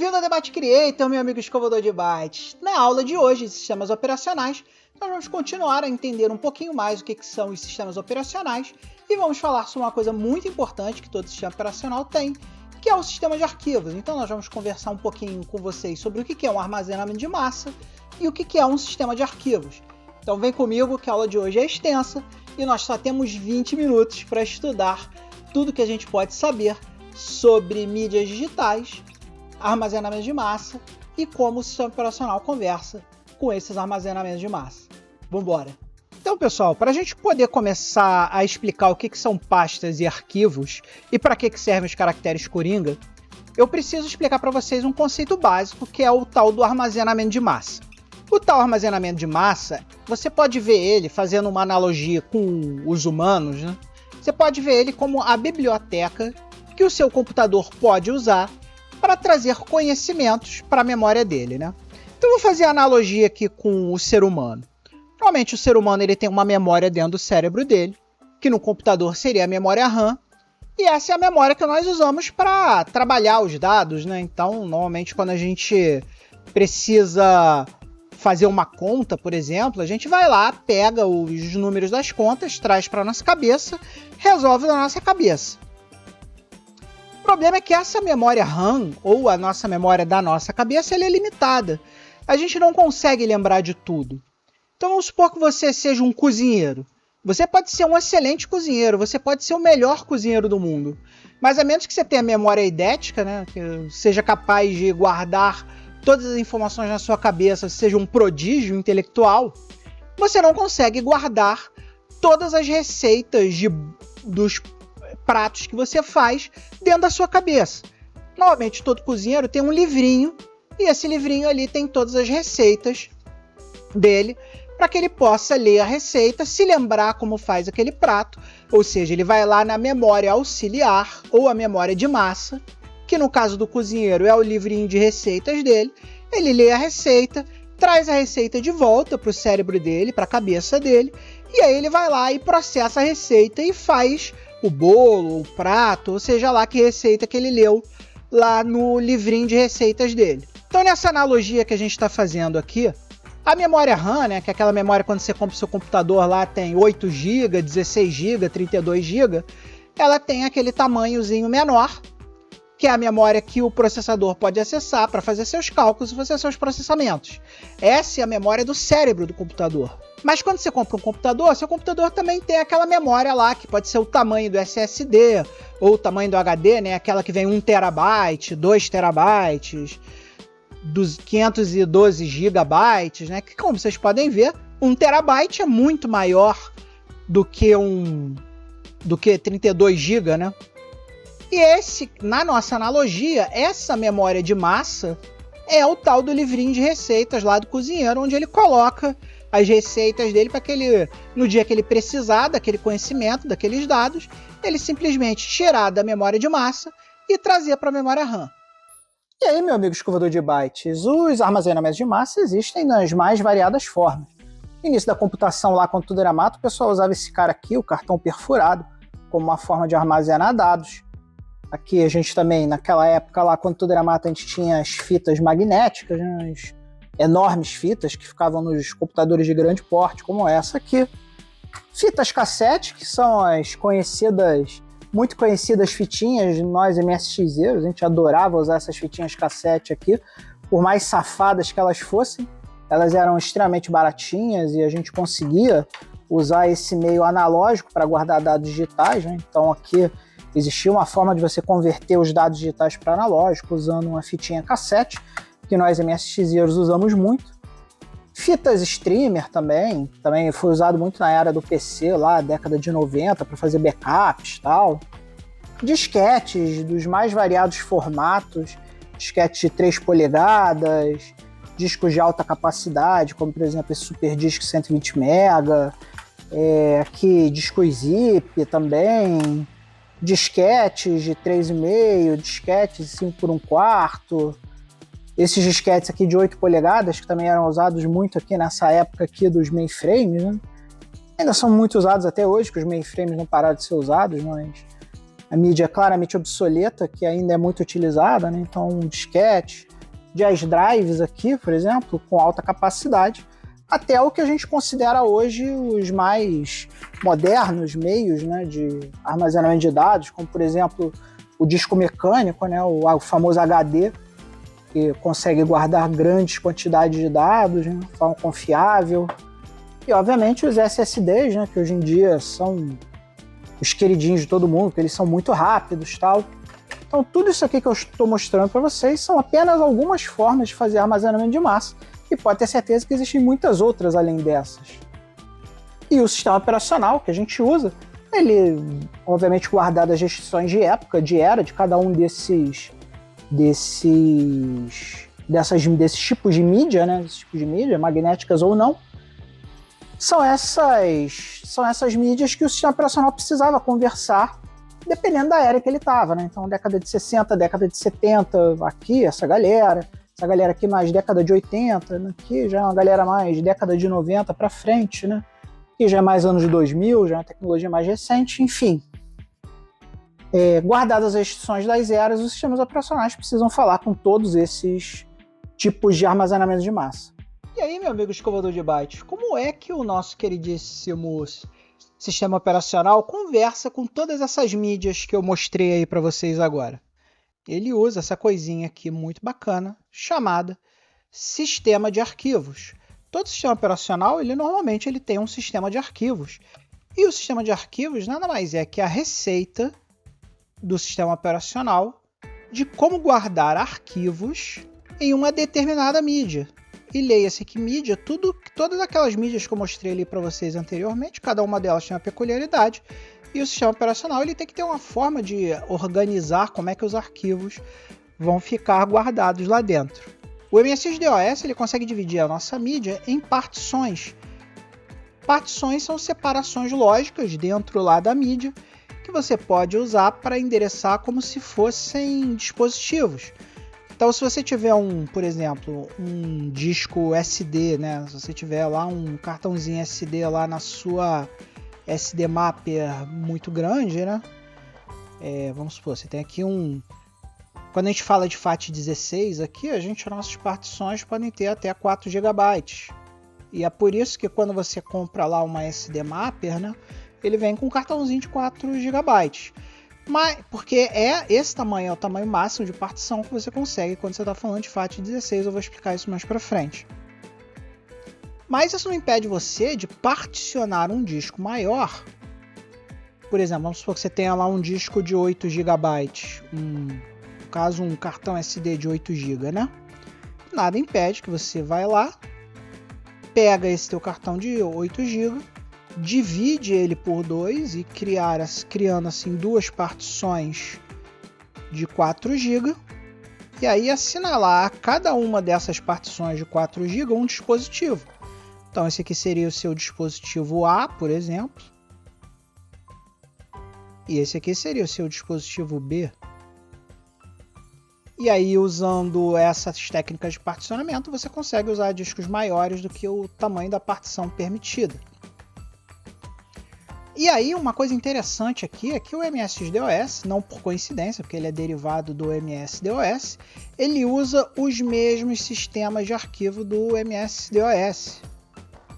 Bem-vindo ao Debate Creator, meu amigo escovador de bytes. Na aula de hoje, sistemas operacionais, nós vamos continuar a entender um pouquinho mais o que são os sistemas operacionais e vamos falar sobre uma coisa muito importante que todo sistema operacional tem, que é o sistema de arquivos. Então nós vamos conversar um pouquinho com vocês sobre o que é um armazenamento de massa e o que é um sistema de arquivos. Então vem comigo que a aula de hoje é extensa e nós só temos 20 minutos para estudar tudo que a gente pode saber sobre mídias digitais, armazenamento de massa e como o sistema operacional conversa com esses armazenamentos de massa. Vamos embora! Então, pessoal, para a gente poder começar a explicar o que são pastas e arquivos e para que servem os caracteres Coringa, eu preciso explicar para vocês um conceito básico que é o tal do armazenamento de massa. O tal armazenamento de massa, você pode ver ele fazendo uma analogia com os humanos, né? Você pode ver ele como a biblioteca que o seu computador pode usar para trazer conhecimentos para a memória dele, né? Então eu vou fazer a analogia aqui com o ser humano. Normalmente o ser humano ele tem uma memória dentro do cérebro dele, que no computador seria a memória RAM, e essa é a memória que nós usamos para trabalhar os dados, né? Então, normalmente quando a gente precisa fazer uma conta, por exemplo, a gente vai lá, pega os números das contas, traz para a nossa cabeça, resolve na nossa cabeça. O problema é que essa memória RAM, ou a nossa memória da nossa cabeça, ela é limitada. A gente não consegue lembrar de tudo. Então vamos supor que você seja um cozinheiro. Você pode ser um excelente cozinheiro, você pode ser o melhor cozinheiro do mundo. Mas a menos que você tenha memória eidética, né, que seja capaz de guardar todas as informações na sua cabeça, seja um prodígio intelectual, você não consegue guardar todas as receitas dos pratos que você faz dentro da sua cabeça. Normalmente todo cozinheiro tem um livrinho e esse livrinho ali tem todas as receitas dele para que ele possa ler a receita, se lembrar como faz aquele prato, ou seja, ele vai lá na memória auxiliar ou a memória de massa, que no caso do cozinheiro é o livrinho de receitas dele, ele lê a receita, traz a receita de volta para o cérebro dele, para a cabeça dele, e aí ele vai lá e processa a receita e faz o bolo, o prato, ou seja lá que receita que ele leu lá no livrinho de receitas dele. Então nessa analogia que a gente está fazendo aqui, a memória RAM, né, que é aquela memória quando você compra o seu computador lá tem 8 GB, 16 GB, 32 GB, ela tem aquele tamanhozinho menor, que é a memória que o processador pode acessar para fazer seus cálculos e fazer seus processamentos. Essa é a memória do cérebro do computador. Mas quando você compra um computador, seu computador também tem aquela memória lá, que pode ser o tamanho do SSD, ou o tamanho do HD, né? Aquela que vem 1 TB, 2 TB, dos 512 GB, né? Que como vocês podem ver, 1 TB é muito maior do que 32 GB, né? E na nossa analogia, essa memória de massa é o tal do livrinho de receitas lá do cozinheiro, onde ele coloca as receitas dele para que ele, no dia que ele precisar daquele conhecimento, daqueles dados, ele simplesmente tirar da memória de massa e trazer para a memória RAM. E aí, meu amigo escovador de bytes, os armazenamentos de massa existem nas mais variadas formas. No início da computação, lá quando tudo era mato, o pessoal usava esse cara aqui, o cartão perfurado, como uma forma de armazenar dados. Aqui a gente também, naquela época lá, quando tudo era mato, a gente tinha as fitas magnéticas, né, as enormes fitas que ficavam nos computadores de grande porte, como essa aqui. Fitas cassete, que são as muito conhecidas fitinhas de nós MSXeiros, a gente adorava usar essas fitinhas cassete aqui, por mais safadas que elas fossem, elas eram extremamente baratinhas e a gente conseguia usar esse meio analógico para guardar dados digitais, né? Então aqui existia uma forma de você converter os dados digitais para analógico usando uma fitinha cassete, que nós MSXeiros usamos muito. Fitas streamer também foi usado muito na era do PC, lá, década de 90, para fazer backups e tal. Disquetes dos mais variados formatos, disquetes de 3 polegadas, discos de alta capacidade, como por exemplo esse Super Disc 120 MB, aqui discos zip também, disquetes de 3,5, disquetes de 5 por 1/4, esses disquetes aqui de 8 polegadas, que também eram usados muito aqui nessa época aqui dos mainframes, né? Ainda são muito usados até hoje, que os mainframes não pararam de ser usados, mas a mídia claramente obsoleta, que ainda é muito utilizada, né? Então um disquete, jazz drives aqui, por exemplo, com alta capacidade, até o que a gente considera hoje os mais modernos meios, né, de armazenamento de dados, como por exemplo o disco mecânico, né, o famoso HD, que consegue guardar grandes quantidades de dados, né, de forma confiável. E obviamente os SSDs, né, que hoje em dia são os queridinhos de todo mundo, porque eles são muito rápidos e tal. Então tudo isso aqui que eu estou mostrando para vocês são apenas algumas formas de fazer armazenamento de massa, e pode ter certeza que existem muitas outras além dessas. E o sistema operacional que a gente usa, ele, obviamente, guardado as restrições de época, de era, de cada um desses tipos de mídia, né? Desses tipos de mídia, magnéticas ou não, são essas mídias que o sistema operacional precisava conversar, dependendo da era que ele estava, né? Então, década de 60, década de 70, aqui, essa galera aqui mais década de 80, né? Aqui já é uma galera mais década de 90 para frente, né? Aqui já é mais anos de 2000, já é uma tecnologia mais recente, enfim. Guardadas as restrições das eras, os sistemas operacionais precisam falar com todos esses tipos de armazenamento de massa. E aí, meu amigo escovador de bytes, como é que o nosso queridíssimo sistema operacional conversa com todas essas mídias que eu mostrei aí para vocês agora? Ele usa essa coisinha aqui muito bacana, chamada sistema de arquivos. Todo sistema operacional, normalmente tem um sistema de arquivos. E o sistema de arquivos nada mais é que a receita do sistema operacional de como guardar arquivos em uma determinada mídia. E leia-se que mídia, todas aquelas mídias que eu mostrei ali para vocês anteriormente, cada uma delas tem uma peculiaridade. E o sistema operacional ele tem que ter uma forma de organizar como é que os arquivos vão ficar guardados lá dentro. O MSX-DOS ele consegue dividir a nossa mídia em partições. Partições são separações lógicas dentro lá da mídia que você pode usar para endereçar como se fossem dispositivos. Então, se você tiver por exemplo, um disco SD, né? Se você tiver lá um cartãozinho SD lá na sua SD Mapper muito grande, né? Vamos supor, você tem aqui quando a gente fala de FAT16 aqui, nossas partições podem ter até 4 GB. E é por isso que quando você compra lá uma SD Mapper, né? Ele vem com um cartãozinho de 4 GB. Mas, porque esse tamanho é o tamanho máximo de partição que você consegue quando você está falando de FAT16. Eu vou explicar isso mais para frente. Mas isso não impede você de particionar um disco maior. Por exemplo, vamos supor que você tenha lá um disco de 8 GB, no caso um cartão SD de 8 GB, né? Nada impede que você vai lá, pega esse teu cartão de 8 GB, divide ele por 2 e criando assim duas partições de 4 GB, e aí assinalar a cada uma dessas partições de 4 GB um dispositivo. Então esse aqui seria o seu dispositivo A, por exemplo. E esse aqui seria o seu dispositivo B. E aí, usando essas técnicas de particionamento, você consegue usar discos maiores do que o tamanho da partição permitida. E aí, uma coisa interessante aqui é que o MSX-DOS, não por coincidência, porque ele é derivado do MS-DOS, ele usa os mesmos sistemas de arquivo do MS-DOS.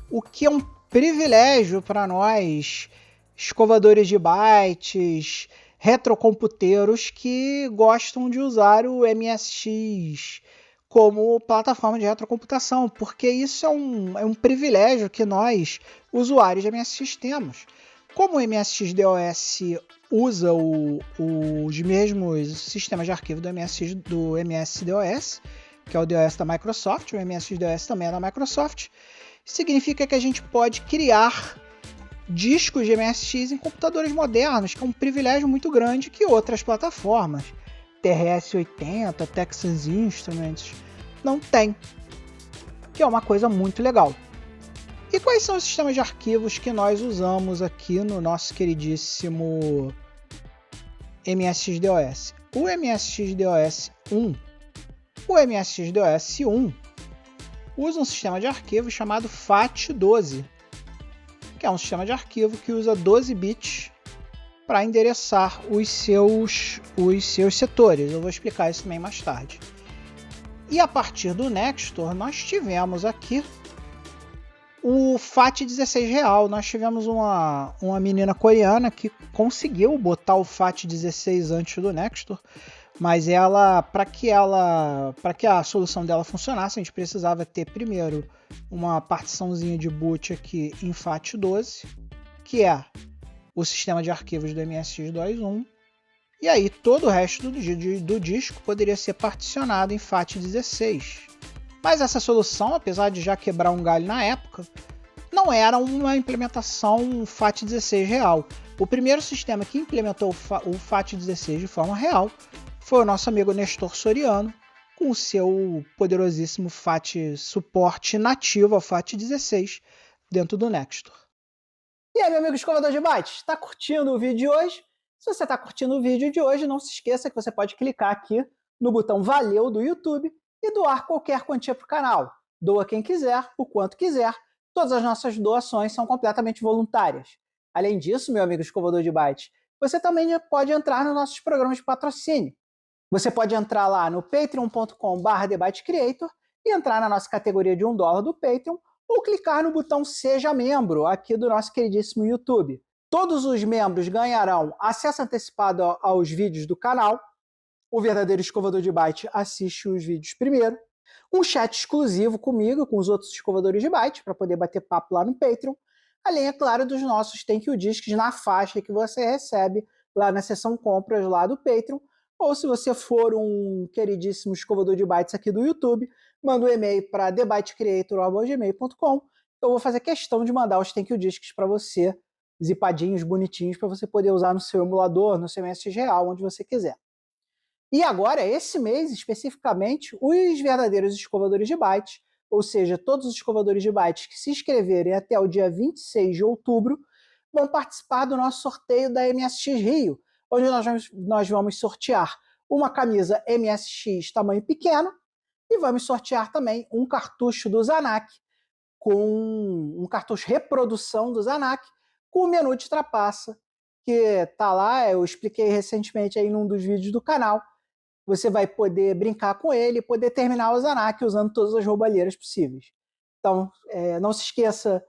O que é um privilégio para nós, escovadores de bytes, retrocomputeiros que gostam de usar o MSX como plataforma de retrocomputação, porque isso é um privilégio que nós, usuários de MSX, temos. Como o MSX-DOS usa os mesmos sistemas de arquivo do MS-DOS, que é o DOS da Microsoft, o MSX-DOS também é da Microsoft, significa que a gente pode criar discos de MSX em computadores modernos, que é um privilégio muito grande que outras plataformas, TRS-80, Texas Instruments, não tem, que é uma coisa muito legal. E quais são os sistemas de arquivos que nós usamos aqui no nosso queridíssimo MSX-DOS? O MSX-DOS 1, o MSX-DOS 1 usa um sistema de arquivo chamado FAT12, que é um sistema de arquivo que usa 12 bits para endereçar os seus setores. Eu vou explicar isso também mais tarde. E a partir do Nextor, nós tivemos aqui o FAT16 real. Nós tivemos uma menina coreana que conseguiu botar o FAT16 antes do Nextor, mas para que a solução dela funcionasse, a gente precisava ter primeiro uma partiçãozinha de boot aqui em FAT12, que é o sistema de arquivos do MSX 2.1, e aí todo o resto do disco poderia ser particionado em FAT16. Mas essa solução, apesar de já quebrar um galho na época, não era uma implementação FAT16 real. O primeiro sistema que implementou o FAT16 de forma real foi o nosso amigo Nestor Soriano, com o seu poderosíssimo FAT suporte nativo ao FAT16 dentro do Nextor. E aí, meu amigo escovador de bytes, está curtindo o vídeo de hoje? Se você está curtindo o vídeo de hoje, não se esqueça que você pode clicar aqui no botão Valeu do YouTube e doar qualquer quantia para o canal. Doa quem quiser, o quanto quiser. Todas as nossas doações são completamente voluntárias. Além disso, meu amigo escovador de bytes, você também pode entrar nos nossos programas de patrocínio. Você pode entrar lá no patreon.com/TheByteCreator e entrar na nossa categoria de $1 do Patreon, ou clicar no botão Seja Membro aqui do nosso queridíssimo YouTube. Todos os membros ganharão acesso antecipado aos vídeos do canal, o verdadeiro escovador de byte assiste os vídeos primeiro, um chat exclusivo comigo, com os outros escovadores de byte, para poder bater papo lá no Patreon, além, é claro, dos nossos Thank You Discs na faixa que você recebe lá na seção compras lá do Patreon, ou se você for um queridíssimo escovador de bytes aqui do YouTube, manda um e-mail para thebytecreator@gmail.com. Eu vou fazer questão de mandar os Thank You Discs para você, zipadinhos, bonitinhos, para você poder usar no seu emulador, no seu MSX real, onde você quiser. E agora, esse mês, especificamente, os verdadeiros escovadores de bytes, ou seja, todos os escovadores de bytes que se inscreverem até o dia 26 de outubro, vão participar do nosso sorteio da MSX Rio, onde nós vamos sortear uma camisa MSX tamanho pequeno e vamos sortear também um cartucho do Zanac, com um cartucho reprodução do Zanac, com o menu de trapaça, que está lá, eu expliquei recentemente aí num dos vídeos do canal. Você vai poder brincar com ele e poder terminar o Zanac usando todas as roubalheiras possíveis. Então, não se esqueça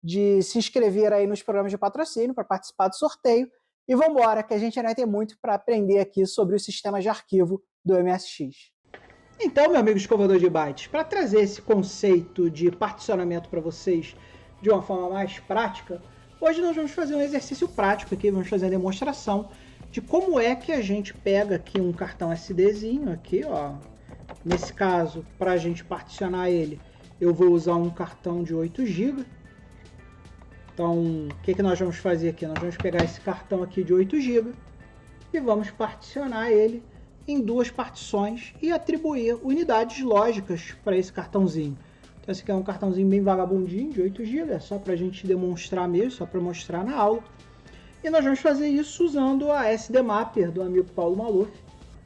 de se inscrever aí nos programas de patrocínio para participar do sorteio. E vamos embora, que a gente ainda tem muito para aprender aqui sobre os sistemas de arquivo do MSX. Então, meu amigo escovador de bytes, para trazer esse conceito de particionamento para vocês de uma forma mais prática, hoje nós vamos fazer um exercício prático aqui, vamos fazer a demonstração de como é que a gente pega aqui um cartão SDzinho aqui, ó. Nesse caso, para a gente particionar ele, eu vou usar um cartão de 8 GB. Então, o que nós vamos fazer aqui? Nós vamos pegar esse cartão aqui de 8 GB e vamos particionar ele em duas partições e atribuir unidades lógicas para esse cartãozinho. Então, esse aqui é um cartãozinho bem vagabundinho de 8 GB, é só para a gente demonstrar mesmo, só para mostrar na aula. E nós vamos fazer isso usando a SD Mapper do amigo Paulo Maluf.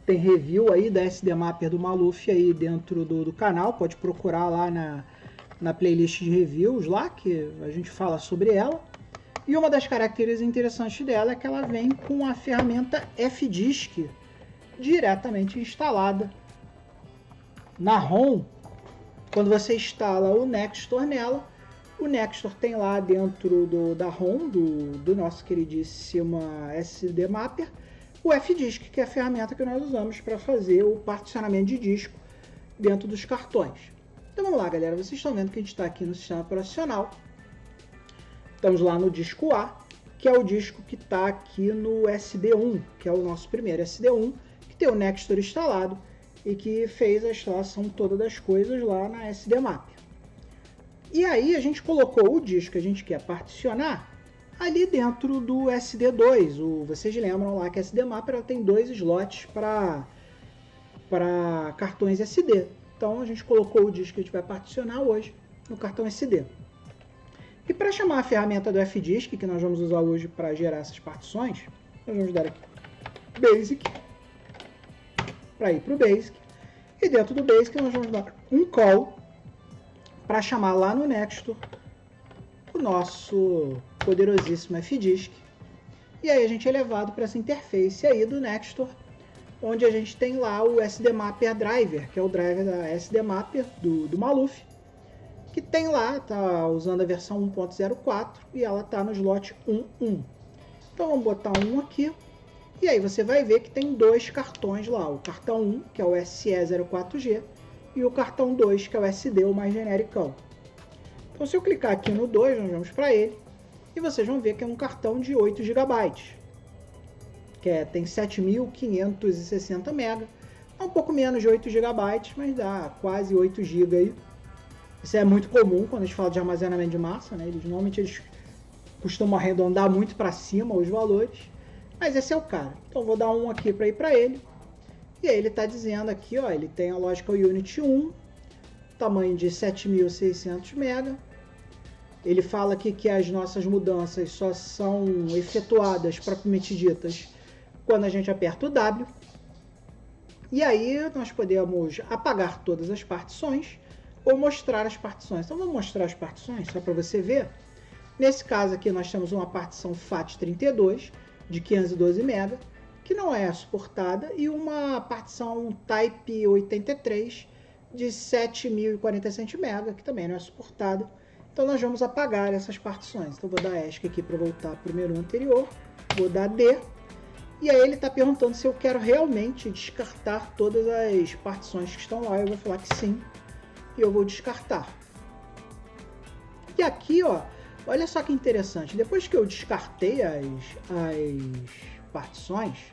Tem review aí da SD Mapper do Maluf aí dentro do canal, pode procurar lá na playlist de reviews lá, que a gente fala sobre ela. E uma das características interessantes dela é que ela vem com a ferramenta FDisk diretamente instalada na ROM. Quando você instala o Nextor nela, o Nextor tem lá dentro da ROM do nosso queridíssimo SD Mapper o FDisk, que é a ferramenta que nós usamos para fazer o particionamento de disco dentro dos cartões. Então vamos lá, galera, vocês estão vendo que a gente está aqui no sistema operacional. Estamos lá no disco A, que é o disco que está aqui no SD1, que é o nosso primeiro SD1, que tem o Nextor instalado e que fez a instalação toda das coisas lá na SD Mapper. E aí a gente colocou o disco que a gente quer particionar ali dentro do SD2. Vocês lembram lá que a SD Mapper ela tem 2 slots para cartões SD. Então a gente colocou o disco que a gente vai particionar hoje no cartão SD. E para chamar a ferramenta do FDisk, que nós vamos usar hoje para gerar essas partições, nós vamos dar aqui Basic, para ir para o Basic. E dentro do Basic nós vamos dar um call para chamar lá no Nextor o nosso poderosíssimo FDisk. E aí a gente é levado para essa interface aí do Nextor, onde a gente tem lá o SD Mapper Driver, que é o driver da SD Mapper do Maluf, que tem lá, tá usando a versão 1.04 e ela tá no slot 1.1. Então vamos botar um aqui, e aí você vai ver que tem dois cartões lá, o cartão 1, que é o SE04G, e o cartão 2, que é o SD, o mais genericão. Então se eu clicar aqui no 2, nós vamos para ele, e vocês vão ver que é um cartão de 8 GB, que tem 7.560 MB, é um pouco menos de 8 GB, mas dá quase 8 GB aí. Isso é muito comum quando a gente fala de armazenamento de massa, né? Normalmente eles costumam arredondar muito para cima os valores, mas esse é o cara. Então vou dar um aqui para ir para ele, e aí ele está dizendo aqui, ó, ele tem a Logical Unit 1, tamanho de 7.600 MB. Ele fala aqui que as nossas mudanças só são efetuadas, propriamente ditas, quando a gente aperta o W. E aí nós podemos apagar todas as partições ou mostrar as partições. Então vamos mostrar as partições, só para você ver. Nesse caso aqui nós temos uma partição FAT32 de 512 MB, que não é suportada, e uma partição Type 83 de 7.047 MB, que também não é suportada. Então nós vamos apagar essas partições. Então vou dar ESC aqui para voltar para o menu anterior, vou dar D, e aí ele está perguntando se eu quero realmente descartar todas as partições que estão lá. Eu vou falar que sim, e eu vou descartar. E aqui, ó, olha só que interessante, depois que eu descartei as partições,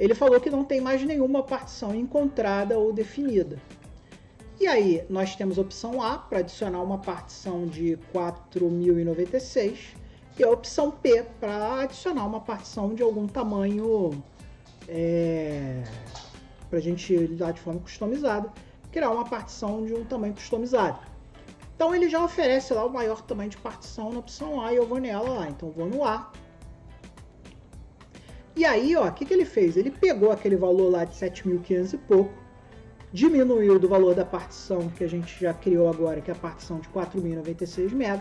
ele falou que não tem mais nenhuma partição encontrada ou definida. E aí, nós temos a opção A para adicionar uma partição de 4.096 e a opção P para adicionar uma partição de algum tamanho para a gente ir lá de forma customizada, criar uma partição de um tamanho customizado. Então ele já oferece lá o maior tamanho de partição na opção A e eu vou nela lá. Então vou no A. E aí, ó, o que ele fez? Ele pegou aquele valor lá de 7.500 e pouco, diminuiu do valor da partição que a gente já criou agora, que é a partição de 4.096 MB,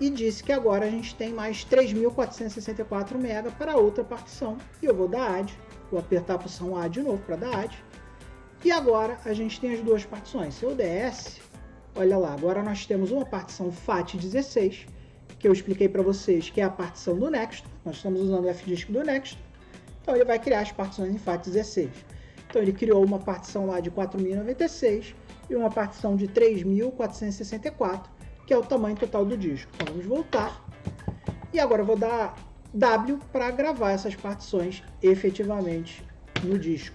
e disse que agora a gente tem mais 3.464 MB para outra partição. E eu vou dar ADD, vou apertar a opção A de novo para dar ADD. E agora a gente tem as duas partições. Se eu der S, olha lá, agora nós temos uma partição FAT16, que eu expliquei para vocês que é a partição do Nextor. Nós estamos usando o FDisk do Nextor, então ele vai criar as partições em FAT16. Então ele criou uma partição lá de 4.096 e uma partição de 3.464, que é o tamanho total do disco. Então vamos voltar. E agora eu vou dar W para gravar essas partições efetivamente no disco.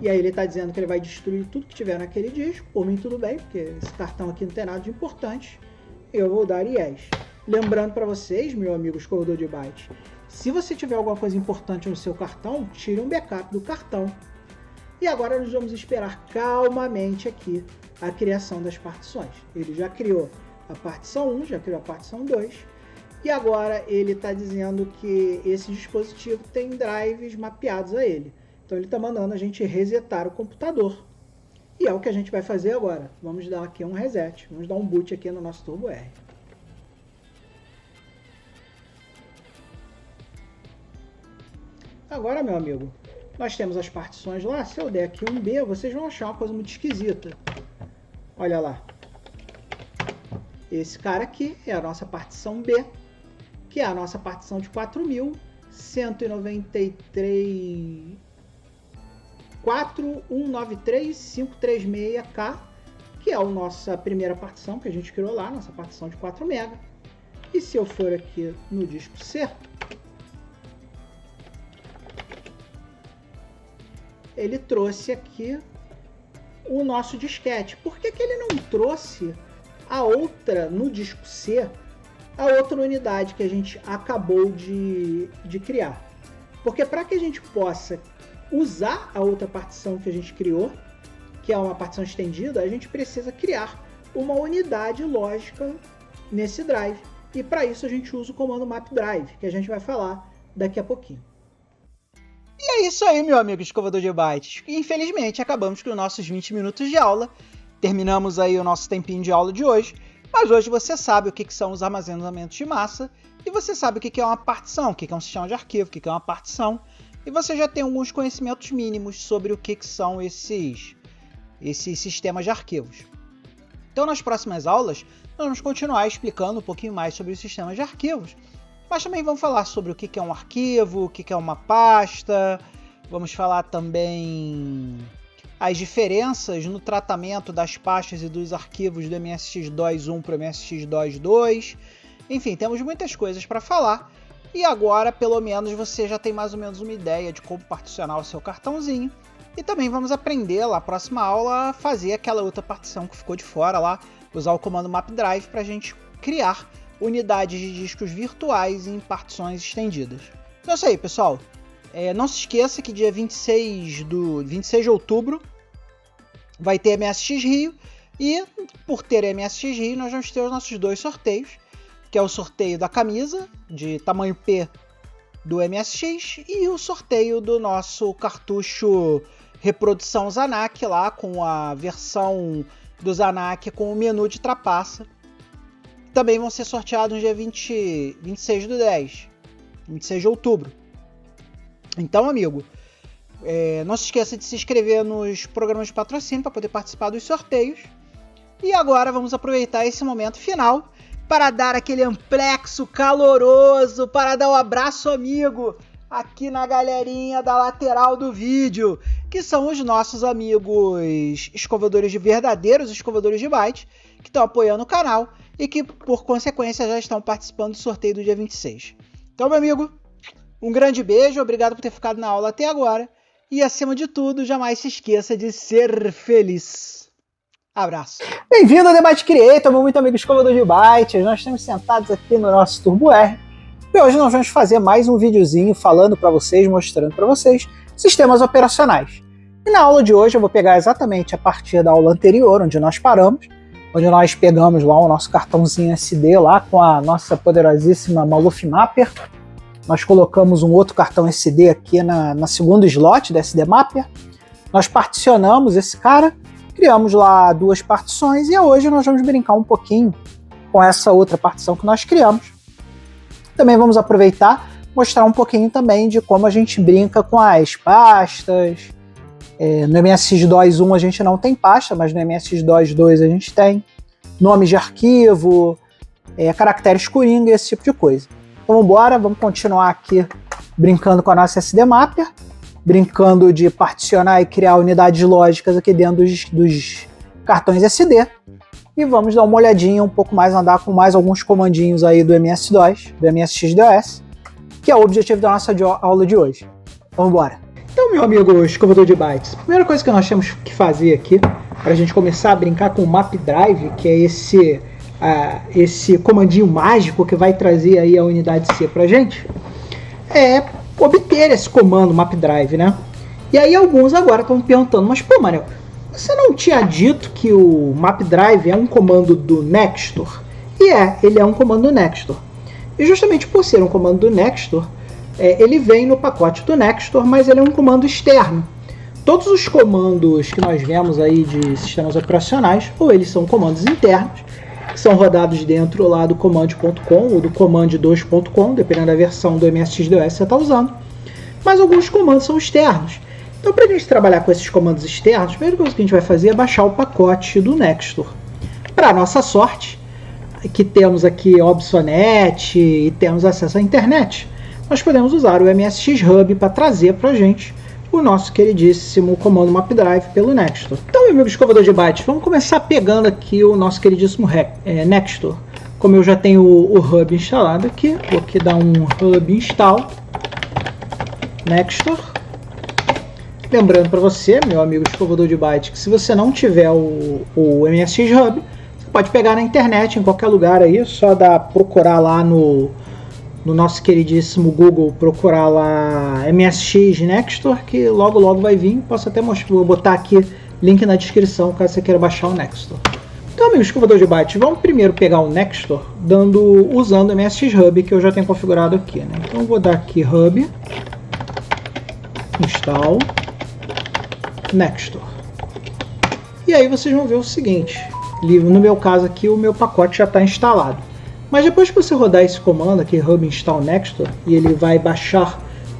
E aí ele está dizendo que ele vai destruir tudo que tiver naquele disco. Por mim tudo bem, porque esse cartão aqui não tem nada de importante. Eu vou dar Yes. Lembrando para vocês, meu amigo escorredor de bytes, se você tiver alguma coisa importante no seu cartão, tire um backup do cartão. E agora nós vamos esperar calmamente aqui a criação das partições. Ele já criou a partição 1, já criou a partição 2. E agora ele está dizendo que esse dispositivo tem drives mapeados a ele. Então ele está mandando a gente resetar o computador. E é o que a gente vai fazer agora. Vamos dar aqui um reset. Vamos dar um boot aqui no nosso Turbo R. Agora, meu amigo, nós temos as partições lá. Se eu der aqui um B, vocês vão achar uma coisa muito esquisita. Olha lá. Esse cara aqui é a nossa partição B, que é a nossa partição de 4.193... 4193536K, que é a nossa primeira partição que a gente criou lá, nossa partição de 4 MB. E se eu for aqui no disco C, ele trouxe aqui o nosso disquete. Por que ele não trouxe a outra no disco C, a outra unidade que a gente acabou de criar? Porque para que a gente possa usar a outra partição que a gente criou, que é uma partição estendida, a gente precisa criar uma unidade lógica nesse drive. E para isso a gente usa o comando mapDrive, que a gente vai falar daqui a pouquinho. E é isso aí, meu amigo escovador de bytes. Infelizmente, acabamos com os nossos 20 minutos de aula. Terminamos aí o nosso tempinho de aula de hoje. Mas hoje você sabe o que são os armazenamentos de massa e você sabe o que é uma partição, o que é um sistema de arquivo, o que é uma partição, e você já tem alguns conhecimentos mínimos sobre o que são esses sistemas de arquivos. Então, nas próximas aulas, nós vamos continuar explicando um pouquinho mais sobre os sistemas de arquivos, mas também vamos falar sobre o que é um arquivo, o que é uma pasta, vamos falar também as diferenças no tratamento das pastas e dos arquivos do MSX2 1 para o MSX2 2. Enfim, temos muitas coisas para falar e agora pelo menos você já tem mais ou menos uma ideia de como particionar o seu cartãozinho. E também vamos aprender lá na próxima aula a fazer aquela outra partição que ficou de fora lá, usar o comando mapdrive para a gente criar unidades de discos virtuais em partições estendidas. Então é isso aí, pessoal. Não se esqueça que dia 26 de outubro vai ter MSX Rio e por ter MSX Rio nós vamos ter os nossos 2 sorteios, que é o sorteio da camisa de tamanho P do MSX e o sorteio do nosso cartucho reprodução Zanac lá com a versão do Zanac com o menu de trapaça. Também vão ser sorteados no dia 26 do 10, 26 de outubro. Então, amigo, não se esqueça de se inscrever nos programas de patrocínio para poder participar dos sorteios. E agora vamos aproveitar esse momento final para dar aquele amplexo caloroso, para dar um abraço amigo aqui na galerinha da lateral do vídeo, que são os nossos amigos verdadeiros escovadores de byte, que estão apoiando o canal e que, por consequência, já estão participando do sorteio do dia 26. Então, meu amigo, um grande beijo, obrigado por ter ficado na aula até agora e, acima de tudo, jamais se esqueça de ser feliz. Abraço. Bem-vindo ao Debate Creator, meu muito amigo escovador de bytes. Nós estamos sentados aqui no nosso Turbo R e hoje nós vamos fazer mais um videozinho falando para vocês, mostrando para vocês sistemas operacionais. E na aula de hoje eu vou pegar exatamente a partir da aula anterior, onde nós paramos, onde nós pegamos lá o nosso cartãozinho SD lá com a nossa poderosíssima Maluf Mapper. Nós colocamos um outro cartão SD aqui na segunda slot da SD Mapper. Nós particionamos esse cara, criamos lá 2 partições e hoje nós vamos brincar um pouquinho com essa outra partição que nós criamos. Também vamos aproveitar, mostrar um pouquinho também de como a gente brinca com as pastas. No MSX2 1 a gente não tem pasta, mas no MSX2 2 a gente tem. Nomes de arquivo, caracteres coringa, esse tipo de coisa. Então vamos embora, vamos continuar aqui brincando com a nossa SD Mapper, brincando de particionar e criar unidades lógicas aqui dentro dos cartões SD. E vamos dar uma olhadinha um pouco mais, andar com mais alguns comandinhos aí do MS-DOS, do MSX-DOS, que é o objetivo da nossa aula de hoje. Vamos embora. Então, meu amigo escovador de bytes, a primeira coisa que nós temos que fazer aqui, para a gente começar a brincar com o mapdrive, que é esse comandinho mágico que vai trazer aí a unidade C pra gente, é obter esse comando mapdrive, né? E aí alguns agora estão me perguntando, mas pô, Manel, você não tinha dito que o mapdrive é um comando do Nextor? E ele é um comando do Nextor. E justamente por ser um comando do Nextor, ele vem no pacote do Nextor, mas ele é um comando externo. Todos os comandos que nós vemos aí de sistemas operacionais, ou eles são comandos internos, que são rodados dentro lá do command.com ou do command2.com, dependendo da versão do MSX-DOS que você está usando. Mas alguns comandos são externos. Então, para a gente trabalhar com esses comandos externos, a primeira coisa que a gente vai fazer é baixar o pacote do Nextor. Para nossa sorte, que temos aqui Obsonet e temos acesso à internet, nós podemos usar o MSX Hub para trazer para a gente o nosso queridíssimo comando mapdrive pelo Nextor. Então, meu amigo escovador de bytes, vamos começar pegando aqui o nosso queridíssimo Nextor. Como eu já tenho o Hub instalado aqui, vou aqui dar um Hub install Nextor. Lembrando para você, meu amigo escovador de bytes, que se você não tiver o MSX Hub, você pode pegar na internet, em qualquer lugar aí, só procurar lá no nosso queridíssimo Google, procurar lá MSX Nextor, que logo logo vai vir. Posso até mostrar, vou botar aqui link na descrição, caso você queira baixar o Nextor. Então, amigo escovador de bytes, vamos primeiro pegar o Nextor usando o MSX Hub, que eu já tenho configurado aqui, né? Então eu vou dar aqui Hub install Nextor. E aí vocês vão ver o seguinte, no meu caso aqui o meu pacote já está instalado. Mas depois que você rodar esse comando aqui, hub install Nextor, e ele vai baixar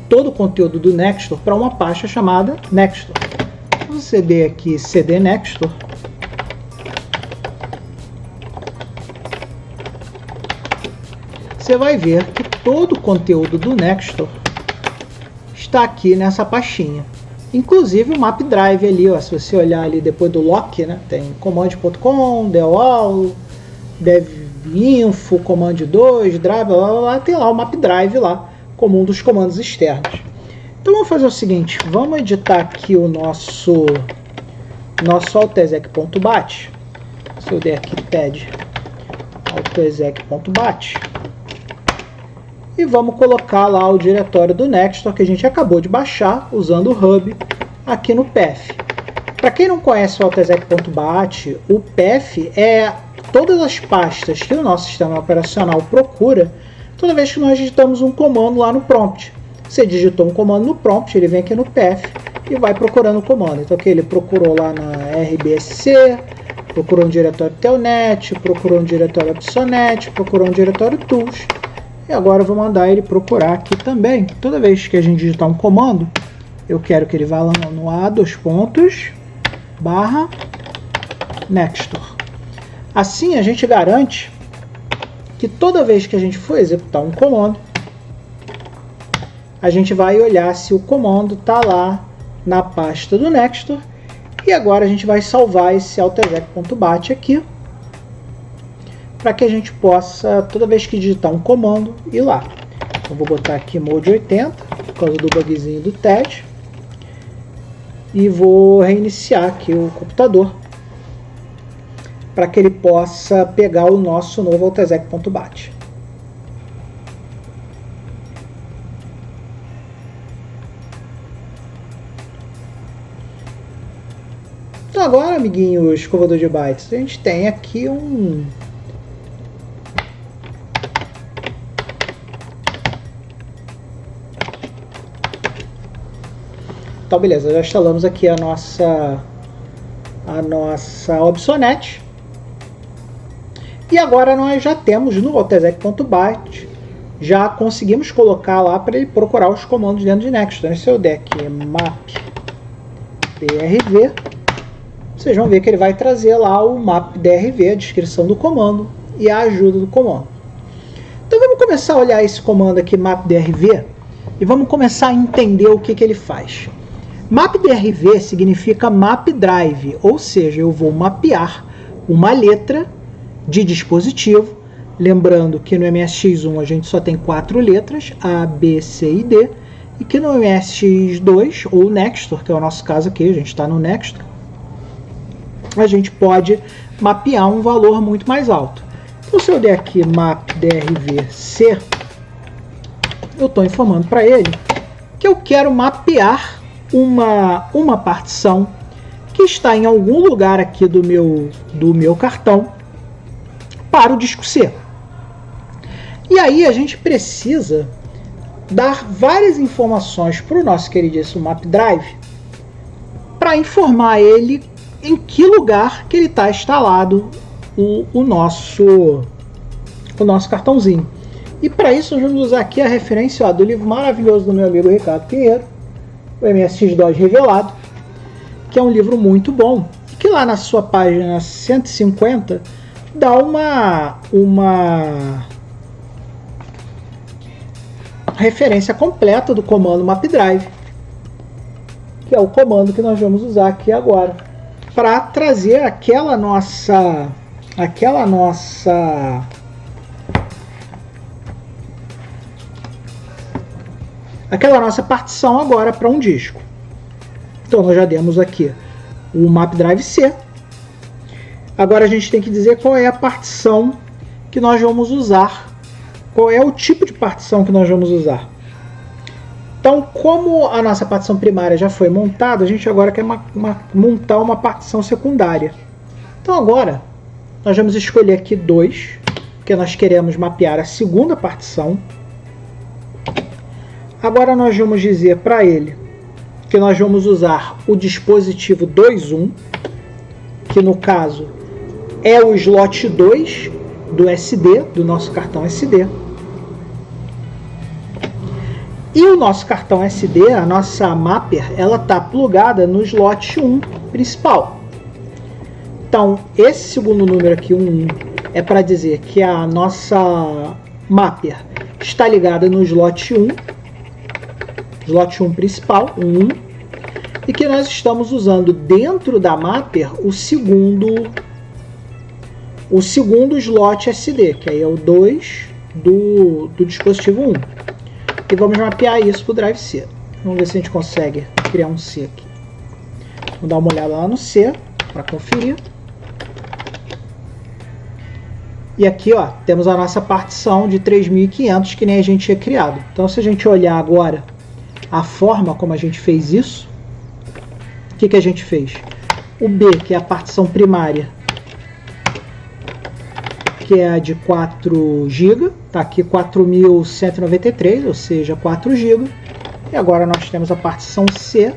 todo o conteúdo do Nextor para uma pasta chamada Nextor. Você dê aqui cd Nextor, você vai ver que todo o conteúdo do Nextor está aqui nessa pastinha. Inclusive o map drive ali, ó, se você olhar ali depois do lock, né, tem command.com, deall, devinfo, command 2, drive, blá, blá, blá, tem lá o map drive lá, como um dos comandos externos. Então vamos fazer o seguinte, vamos editar aqui o nosso autoexec.bat. Se eu der aqui ted autoexec.bat, e vamos colocar lá o diretório do Nextor que a gente acabou de baixar usando o hub aqui no path. Para quem não conhece o autoexec.bat, o path é todas as pastas que o nosso sistema operacional procura toda vez que nós digitamos um comando lá no prompt. Você digitou um comando no prompt, ele vem aqui no path e vai procurando o comando. Então aqui ele procurou lá na rbsc, procurou um diretório telnet, procurou um diretório opsonet, procurou um diretório tools. E agora eu vou mandar ele procurar aqui também. Toda vez que a gente digitar um comando, eu quero que ele vá lá no a:/Nextor. Assim a gente garante que toda vez que a gente for executar um comando, a gente vai olhar se o comando está lá na pasta do Nextor. E agora a gente vai salvar esse autoexec.bat aqui, para que a gente possa, toda vez que digitar um comando, ir lá. Então vou botar aqui mode 80, por causa do bugzinho do TED, e vou reiniciar aqui o computador, para que ele possa pegar o nosso novo autoexec.bat. Então agora, amiguinho escovador de bytes, a gente tem aqui um... Então beleza, já instalamos aqui a nossa opsonet. E agora nós já temos no autoexec.bat, já conseguimos colocar lá para ele procurar os comandos dentro de Nextor. Se eu der aqui map drv, vocês vão ver que ele vai trazer lá o map drv, a descrição do comando e a ajuda do comando. Então vamos começar a olhar esse comando aqui, map drv, e vamos começar a entender o que ele faz. Map drv significa map drive, ou seja, eu vou mapear uma letra de dispositivo. Lembrando que no MSX1 a gente só tem 4 letras, A, B, C e D, e que no MSX2, ou Nextor, que é o nosso caso aqui, a gente está no Nextor, a gente pode mapear um valor muito mais alto. Então se eu der aqui map drv C, eu estou informando para ele que eu quero mapear uma partição que está em algum lugar aqui do meu cartão para o disco C. E aí a gente precisa dar várias informações para o nosso queridíssimo map drive para informar ele em que lugar que ele está instalado o nosso cartãozinho. E para isso nós vamos usar aqui a referência do livro maravilhoso do meu amigo Ricardo Pinheiro, o MSX2 Revelado, que é um livro muito bom, que lá na sua página 150 dá uma referência completa do comando mapdrive, que é o comando que nós vamos usar aqui agora, para trazer aquela nossa partição agora para um disco. Então nós já demos aqui o map drive C. Agora a gente tem que dizer qual é a partição que nós vamos usar, qual é o tipo de partição que nós vamos usar. Então, como a nossa partição primária já foi montada, a gente agora quer montar uma partição secundária. Então agora nós vamos escolher aqui 2, porque nós queremos mapear a segunda partição. Agora nós vamos dizer para ele que nós vamos usar o dispositivo 2.1, que no caso é o slot 2, do SD, do nosso cartão SD. E o nosso cartão SD, a nossa mapper, ela está plugada no slot 1 principal. Então, esse segundo número aqui, 1, é para dizer que a nossa mapper está ligada no slot 1 principal, 1, e que nós estamos usando dentro da mapper o segundo slot SD, que aí é o 2 do dispositivo 1. E vamos mapear isso para o drive C. Vamos ver se a gente consegue criar um C aqui. Vamos dar uma olhada lá no C para conferir. E aqui, ó, temos a nossa partição de 3.500 que nem a gente tinha criado. Então, se a gente olhar agora a forma como a gente fez isso, o que a gente fez? O B, que é a partição primária, que é a de 4 GB, está aqui 4.193, ou seja, 4 GB. E agora nós temos a partição C.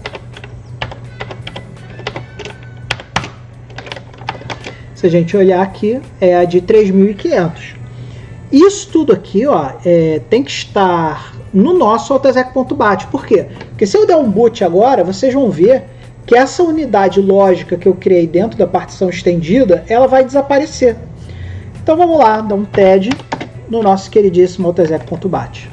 Se a gente olhar aqui, é a de 3.500. Isso tudo aqui, ó, tem que estar no nosso AutoExec.bat. Por quê? Porque se eu der um boot agora, vocês vão ver que essa unidade lógica que eu criei dentro da partição estendida, ela vai desaparecer. Então vamos lá, dar um TED no nosso queridíssimo AutoExec.bat.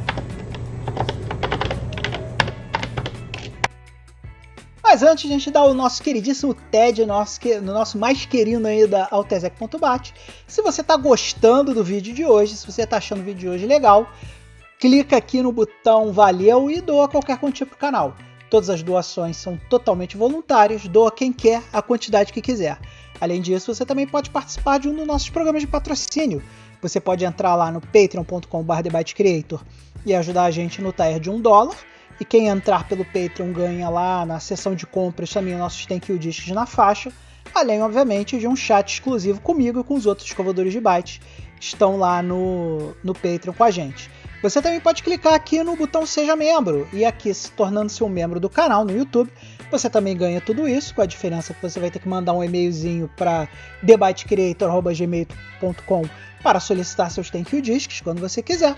Mas antes de a gente dar o nosso queridíssimo TED, no nosso mais querido aí da AutoExec.bat, se você está gostando do vídeo de hoje, se você está achando o vídeo de hoje legal, clica aqui no botão valeu e doa qualquer quantia para o canal. Todas as doações são totalmente voluntárias, doa quem quer, a quantidade que quiser. Além disso, você também pode participar de um dos nossos programas de patrocínio. Você pode entrar lá no patreon.com/TheByteCreator e ajudar a gente no tier de $1. E quem entrar pelo Patreon ganha lá na seção de compras também nossos Thank You Discs na faixa, além, obviamente, de um chat exclusivo comigo e com os outros escovadores de bytes que estão lá no Patreon com a gente. Você também pode clicar aqui no botão Seja Membro, e aqui, se tornando-se um membro do canal no YouTube, você também ganha tudo isso, com a diferença que você vai ter que mandar um e-mailzinho para thebytecreator@gmail.com para solicitar seus Thank You Discs quando você quiser.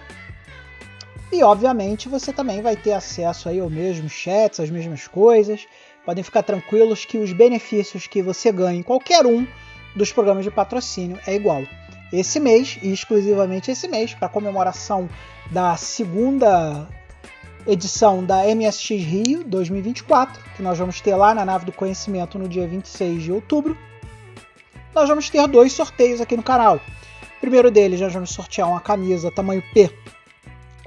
E, obviamente, você também vai ter acesso aí ao mesmo chats, às mesmas coisas. Podem ficar tranquilos que os benefícios que você ganha em qualquer um dos programas de patrocínio é igual. Esse mês, e exclusivamente esse mês, para comemoração da segunda edição da MSX Rio 2024, que nós vamos ter lá na Nave do Conhecimento no dia 26 de outubro, nós vamos ter 2 sorteios aqui no canal. O primeiro deles, nós vamos sortear uma camisa tamanho P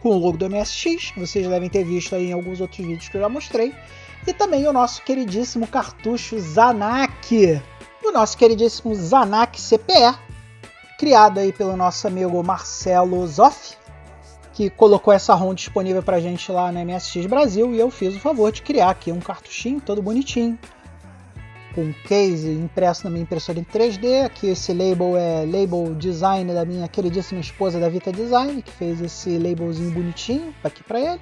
com o logo do MSX, vocês devem ter visto aí em alguns outros vídeos que eu já mostrei, e também o nosso queridíssimo cartucho Zanac, o nosso queridíssimo Zanac CPE, criado aí pelo nosso amigo Marcelo Zoff, que colocou essa ROM disponível pra gente lá na MSX Brasil, e eu fiz o favor de criar aqui um cartuchinho todo bonitinho, com um case impresso na minha impressora em 3D. Aqui esse label é label design da minha queridíssima esposa da Vita Design, que fez esse labelzinho bonitinho aqui para ele.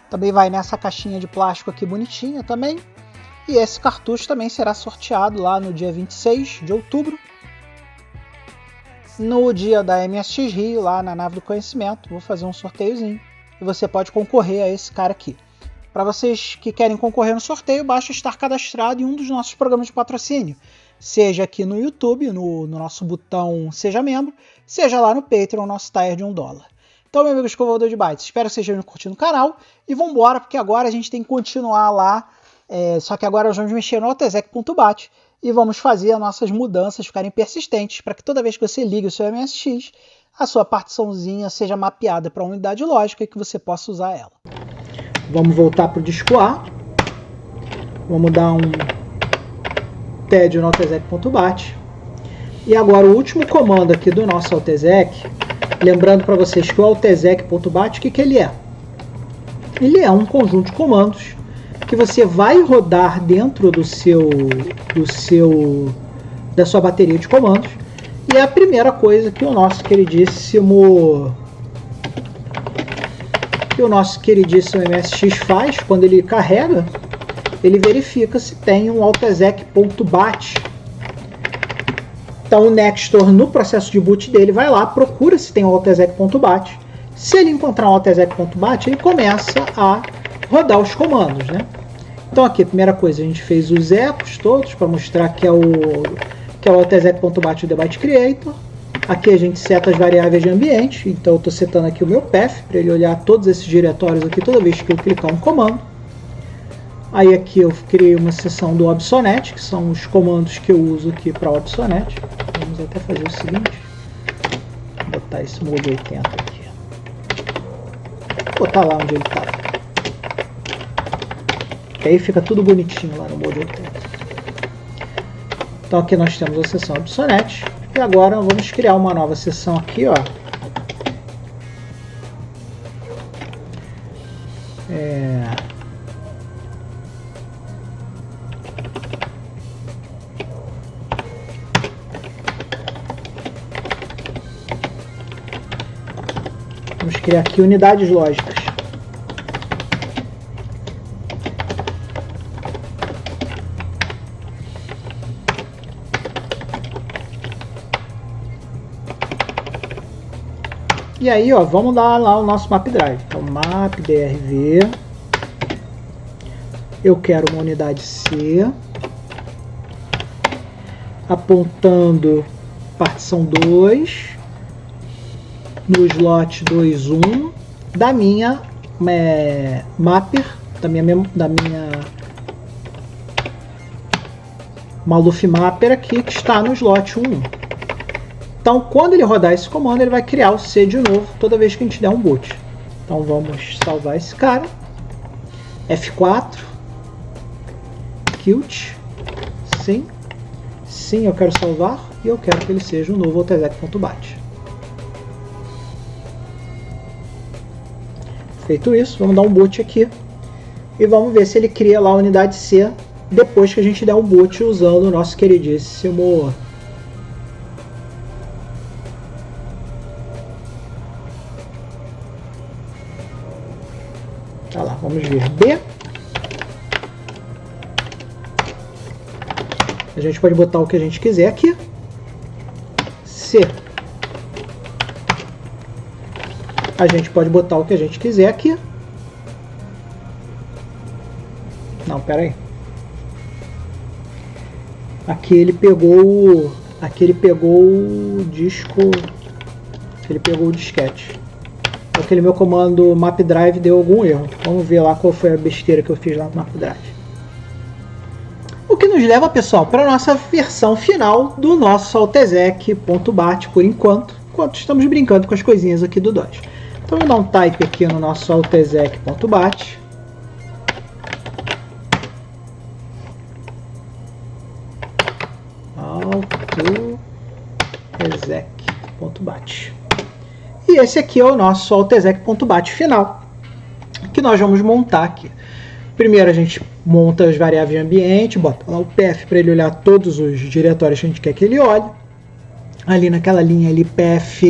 Também vai nessa caixinha de plástico aqui bonitinha também. E esse cartucho também será sorteado lá no dia 26 de outubro, no dia da MSX Rio, lá na Nave do Conhecimento. Vou fazer um sorteiozinho e você pode concorrer a esse cara aqui. Para vocês que querem concorrer no sorteio, basta estar cadastrado em um dos nossos programas de patrocínio, seja aqui no YouTube, no nosso botão Seja Membro, seja lá no Patreon, nosso tier de $1. Então, meu amigo escovador de bytes, espero que vocês tenham curtido o canal e vamos embora, porque agora a gente tem que continuar lá, só que agora nós vamos mexer no AutoExec.bat e vamos fazer as nossas mudanças ficarem persistentes, para que toda vez que você liga o seu MSX, a sua partiçãozinha seja mapeada para uma unidade lógica e que você possa usar ela. Vamos voltar para o disco A. Vamos dar um TED no AutoExec.bat. E agora o último comando aqui do nosso AutoExec. Lembrando para vocês que o AutoExec.bat, o que ele é? Ele é um conjunto de comandos que você vai rodar dentro da sua bateria de comandos. E é a primeira coisa que o nosso queridíssimo MSX faz quando ele carrega, ele verifica se tem um AutoExec.bat Então o Nextor, no processo de boot dele, vai lá, procura se tem o altexec.bat. Se ele encontrar um altexec.bat, ele começa a rodar os comandos, né? Então aqui, a primeira coisa, a gente fez os ecos todos para mostrar que é o altexec.bat o the byte creator. Aqui a gente seta as variáveis de ambiente, então eu estou setando aqui o meu path para ele olhar todos esses diretórios aqui toda vez que eu clicar um comando. Aí aqui eu criei uma seção do Obsonet, que são os comandos que eu uso aqui para o Obsonet. Vamos até fazer o seguinte, vou botar esse mode 80 aqui. Vou botar lá onde ele está. Que aí fica tudo bonitinho lá no mode 80. Então aqui nós temos a seção Obsonet. E agora vamos criar uma nova seção aqui, ó. Vamos criar aqui unidades lógicas. E aí, ó, vamos dar lá o nosso map drive. Então, map drv. Eu quero uma unidade C. Apontando partição 2. No slot 2.1 da minha mapper, da minha Maluf mapper aqui, que está no slot 1.1. Então, quando ele rodar esse comando, ele vai criar o C de novo toda vez que a gente der um boot. Então, vamos salvar esse cara. F4. Qt. Sim. Sim, eu quero salvar. E eu quero que ele seja o novo altexec.bat. Feito isso, vamos dar um boot aqui. E vamos ver se ele cria lá a unidade C depois que a gente der um boot usando o nosso queridíssimo... Tá lá, vamos ver B. A gente pode botar o que a gente quiser aqui. C. A gente pode botar o que a gente quiser aqui. Não, pera aí. Aqui ele pegou o disco. Ele pegou o disquete. Aquele meu comando map drive deu algum erro. Vamos ver lá qual foi a besteira que eu fiz lá no map drive. O que nos leva, pessoal, para a nossa versão final do nosso altexec.bat por enquanto estamos brincando com as coisinhas aqui do DOS. Então vou dar um type aqui no nosso altexec.bat. altexec.bat. E esse aqui é o nosso altexec.bat final, que nós vamos montar aqui. Primeiro a gente monta as variáveis de ambiente, bota lá o path para ele olhar todos os diretórios que a gente quer que ele olhe. Ali naquela linha ali, path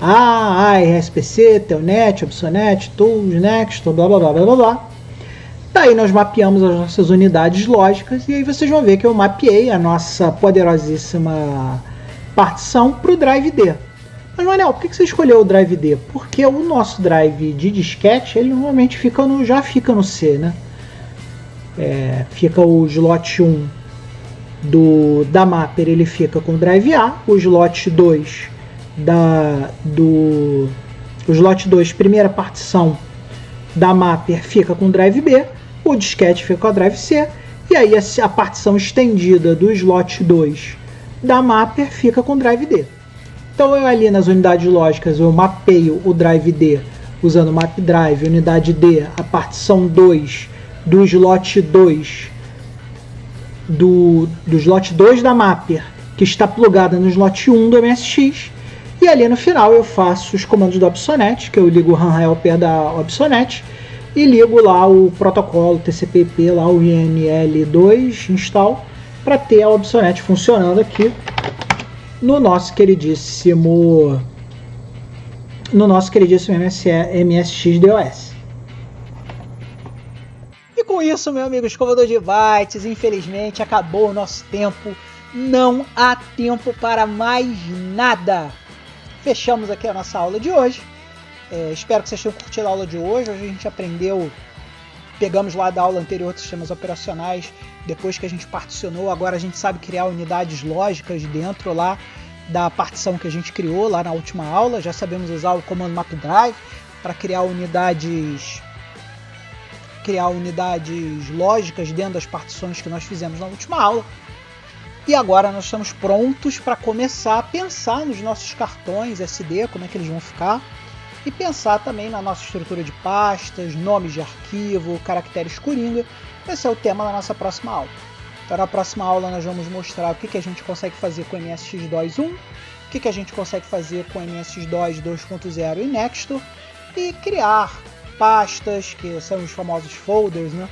A, RSPC, Telnet, Obsonet, Tools, Next, blá blá blá blá blá. Daí nós mapeamos as nossas unidades lógicas e aí vocês vão ver que eu mapeei a nossa poderosíssima partição para o drive D. Mas, Manel, por que você escolheu o drive D? Porque o nosso drive de disquete, ele normalmente já fica no C, né? Fica o slot 1 da mapper, ele fica com o drive A, o slot 2 o slot 2, primeira partição da mapper, fica com o drive B, o disquete fica com a drive C, e aí a partição estendida do slot 2 da mapper fica com o drive D. Então eu ali nas unidades lógicas eu mapeio o drive D usando o map drive, unidade D, a partição 2 do slot 2 do slot 2 da mapper, que está plugada no slot 1 do MSX, e ali no final eu faço os comandos do Obsonet, que eu ligo o RAM helper da Obsonet e ligo lá o protocolo TCP/IP, lá o INL2 install, para ter a Obsonet funcionando aqui no nosso queridíssimo MSX DOS. E com isso, meu amigo escovador de bytes, infelizmente acabou o nosso tempo não há tempo para mais nada. Fechamos aqui a nossa aula de hoje. Espero que vocês tenham curtido a aula de hoje. Hoje a gente aprendeu, pegamos lá da aula anterior de sistemas operacionais, depois que a gente particionou, agora a gente sabe criar unidades lógicas dentro lá da partição que a gente criou lá na última aula. Já sabemos usar o comando map drive para criar unidades lógicas dentro das partições que nós fizemos na última aula. E agora nós estamos prontos para começar a pensar nos nossos cartões SD, como é que eles vão ficar, e pensar também na nossa estrutura de pastas, nomes de arquivo, caracteres coringa. Esse é o tema da nossa próxima aula. Então na próxima aula nós vamos mostrar o que a gente consegue fazer com MSX2 1, o que a gente consegue fazer com MSX2 2.0 e Nextor, e criar pastas, que são os famosos folders, né?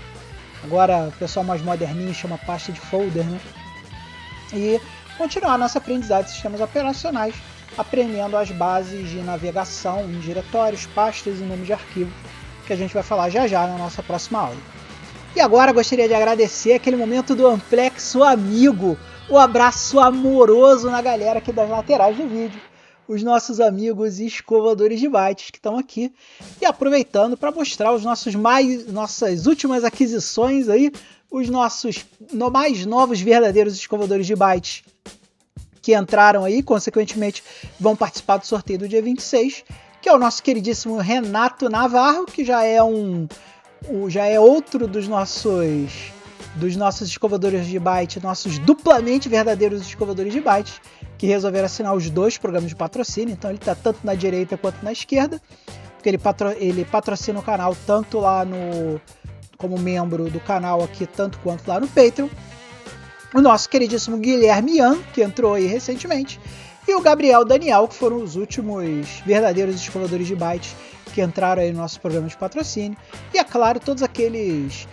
Agora o pessoal mais moderninho chama pasta de folder, né? E continuar nossa aprendizagem de sistemas operacionais, aprendendo as bases de navegação em diretórios, pastas e nomes de arquivo, que a gente vai falar já já na nossa próxima aula. E agora gostaria de agradecer aquele momento do Amplex, o amigo, o abraço amoroso na galera aqui das laterais do vídeo, os nossos amigos escovadores de bytes que estão aqui, e aproveitando para mostrar os nossas últimas aquisições aí, os nossos mais novos verdadeiros escovadores de bytes que entraram aí, consequentemente vão participar do sorteio do dia 26, que é o nosso queridíssimo Renato Navarro, que já é outro dos nossos escovadores de byte, nossos duplamente verdadeiros escovadores de byte, que resolveram assinar os dois programas de patrocínio. Então ele está tanto na direita quanto na esquerda, porque ele patrocina o canal tanto lá como membro do canal aqui, tanto quanto lá no Patreon. O nosso queridíssimo Guilherme Ian, que entrou aí recentemente, e o Gabriel Daniel, que foram os últimos verdadeiros escovadores de bytes que entraram aí no nosso programa de patrocínio. E é claro, todos aqueles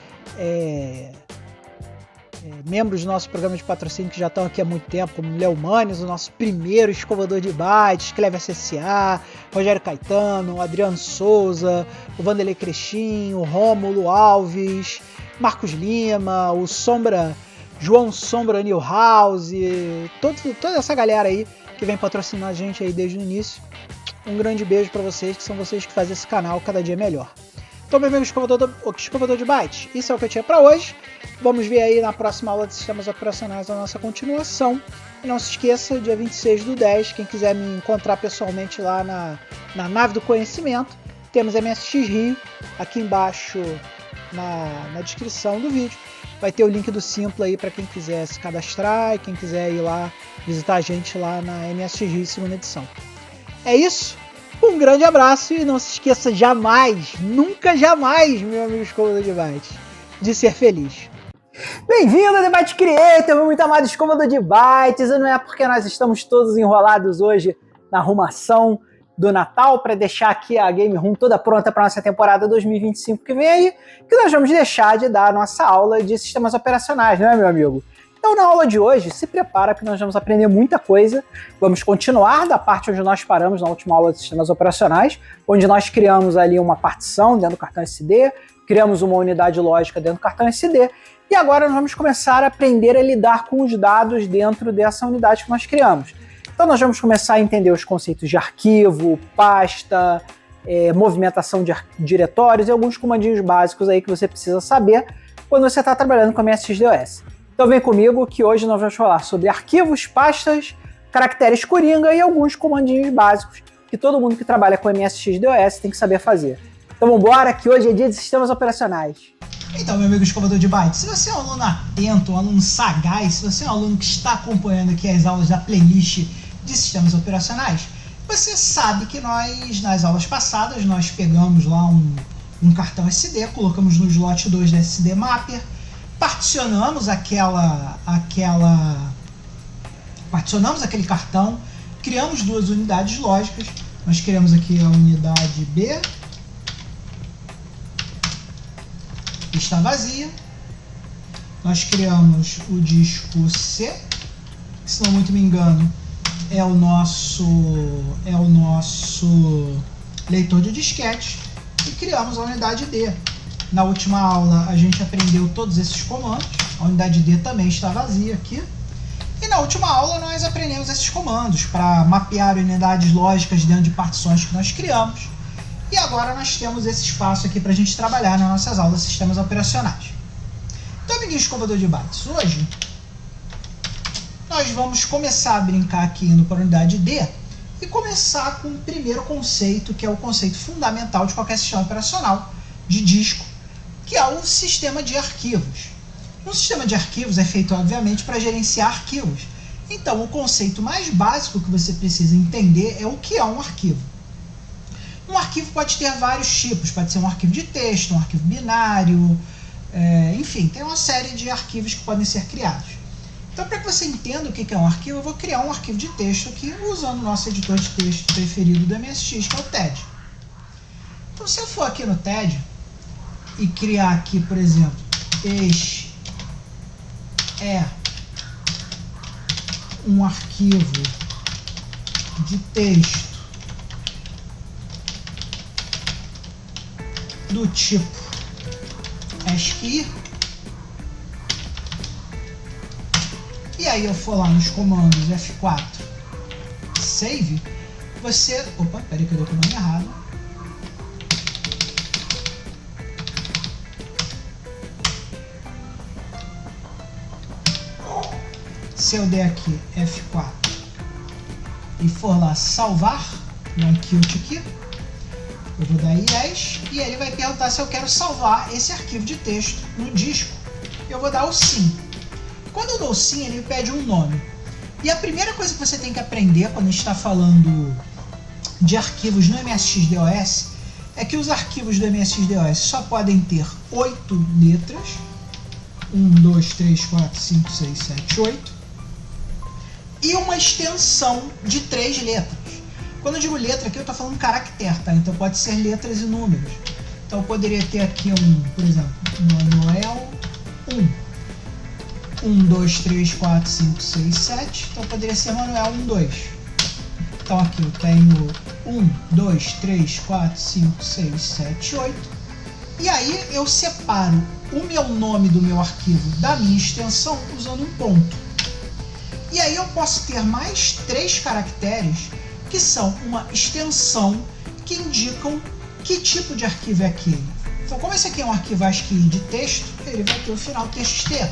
membros do nosso programa de patrocínio que já estão aqui há muito tempo, como Léo Manes, o nosso primeiro escovador de bytes, Clever CSA, Rogério Caetano, Adriano Souza, o Vanderlei Creschinho, o Rômulo Alves, Marcos Lima, o João Sombra Newhouse, toda essa galera aí que vem patrocinar a gente aí desde o início. Um grande beijo para vocês, que são vocês que fazem esse canal cada dia melhor. Então, meu amigo escovador de bytes, isso é o que eu tinha para hoje. Vamos ver aí na próxima aula de sistemas operacionais a nossa continuação. E não se esqueça, dia 26/10, quem quiser me encontrar pessoalmente lá na Nave do Conhecimento, temos MSX Rio, aqui embaixo na descrição do vídeo. Vai ter o link do Simpla aí para quem quiser se cadastrar e quem quiser ir lá visitar a gente lá na MSX Rio segunda edição. É isso, um grande abraço e não se esqueça jamais, nunca jamais, meu amigo escovador de bytes, de ser feliz. Bem-vindo ao Debate Creator, meu muito amado escovador de bytes, e não é porque nós estamos todos enrolados hoje na arrumação do Natal para deixar aqui a Game Room toda pronta para nossa temporada 2025 que vem aí, que nós vamos deixar de dar a nossa aula de sistemas operacionais, não é, meu amigo? Então, na aula de hoje, se prepara que nós vamos aprender muita coisa. Vamos continuar da parte onde nós paramos na última aula de sistemas operacionais, onde nós criamos ali uma partição dentro do cartão SD, criamos uma unidade lógica dentro do cartão SD, e agora nós vamos começar a aprender a lidar com os dados dentro dessa unidade que nós criamos. Então nós vamos começar a entender os conceitos de arquivo, pasta, movimentação de diretórios e alguns comandinhos básicos aí que você precisa saber quando você está trabalhando com MSX-DOS. Então vem comigo que hoje nós vamos falar sobre arquivos, pastas, caracteres coringa e alguns comandinhos básicos que todo mundo que trabalha com MSX-DOS tem que saber fazer. Então vamos embora, que hoje é dia de sistemas operacionais. Então, meu amigo escovador de bytes, se você é um aluno atento, um aluno sagaz, se você é um aluno que está acompanhando aqui as aulas da playlist de sistemas operacionais, você sabe que nós, nas aulas passadas, nós pegamos lá um cartão SD, colocamos no slot 2 da SD Mapper, particionamos particionamos aquele cartão, criamos duas unidades lógicas. Nós criamos aqui a unidade B, que está vazia. Nós criamos o disco C, que, se não muito me engano, é o nosso leitor de disquete, e criamos a unidade D. Na última aula a gente aprendeu todos esses comandos, a unidade D também está vazia aqui. E na última aula nós aprendemos esses comandos para mapear unidades lógicas dentro de partições que nós criamos. E agora nós temos esse espaço aqui para a gente trabalhar nas nossas aulas de sistemas operacionais. Então, amiguinhos escovador de bytes, hoje nós vamos começar a brincar aqui indo para a unidade D e começar com o primeiro conceito, que é o conceito fundamental de qualquer sistema operacional de disco, que é o sistema de arquivos. Um sistema de arquivos é feito, obviamente, para gerenciar arquivos. Então, o conceito mais básico que você precisa entender é o que é um arquivo. Um arquivo pode ter vários tipos, pode ser um arquivo de texto, um arquivo binário, enfim, tem uma série de arquivos que podem ser criados. Então, para que você entenda o que é um arquivo, eu vou criar um arquivo de texto aqui, usando o nosso editor de texto preferido do MSX, que é o TED. Então, se eu for aqui no TED e criar aqui, por exemplo, este é um arquivo de texto do tipo ASCII, e aí eu for lá nos comandos F4 save, você... Opa, peraí que eu dei o comando errado. Se eu der aqui F4 e for lá salvar no iQt aqui, eu vou dar yes e ele vai perguntar se eu quero salvar esse arquivo de texto no disco. Eu vou dar o sim. Quando eu dou sim, ele me pede um nome. E a primeira coisa que você tem que aprender quando a gente está falando de arquivos no MSX-DOS é que os arquivos do MSX-DOS só podem ter 8 letras. 1, 2, 3, 4, 5, 6, 7, 8. E uma extensão de 3 letras. Quando eu digo letra aqui, eu estou falando caractere, tá? Então pode ser letras e números. Então eu poderia ter aqui por exemplo, Manuel 1. 1, 2, 3, 4, 5, 6, 7. Então poderia ser Manuel 1, 2. Então aqui eu tenho 1, 2, 3, 4, 5, 6, 7, 8. E aí eu separo o meu nome do meu arquivo da minha extensão usando um ponto. E aí eu posso ter mais 3 caracteres que são uma extensão que indicam que tipo de arquivo é aquele. Então, como esse aqui é um arquivo ASCII de texto, ele vai ter o final TXT.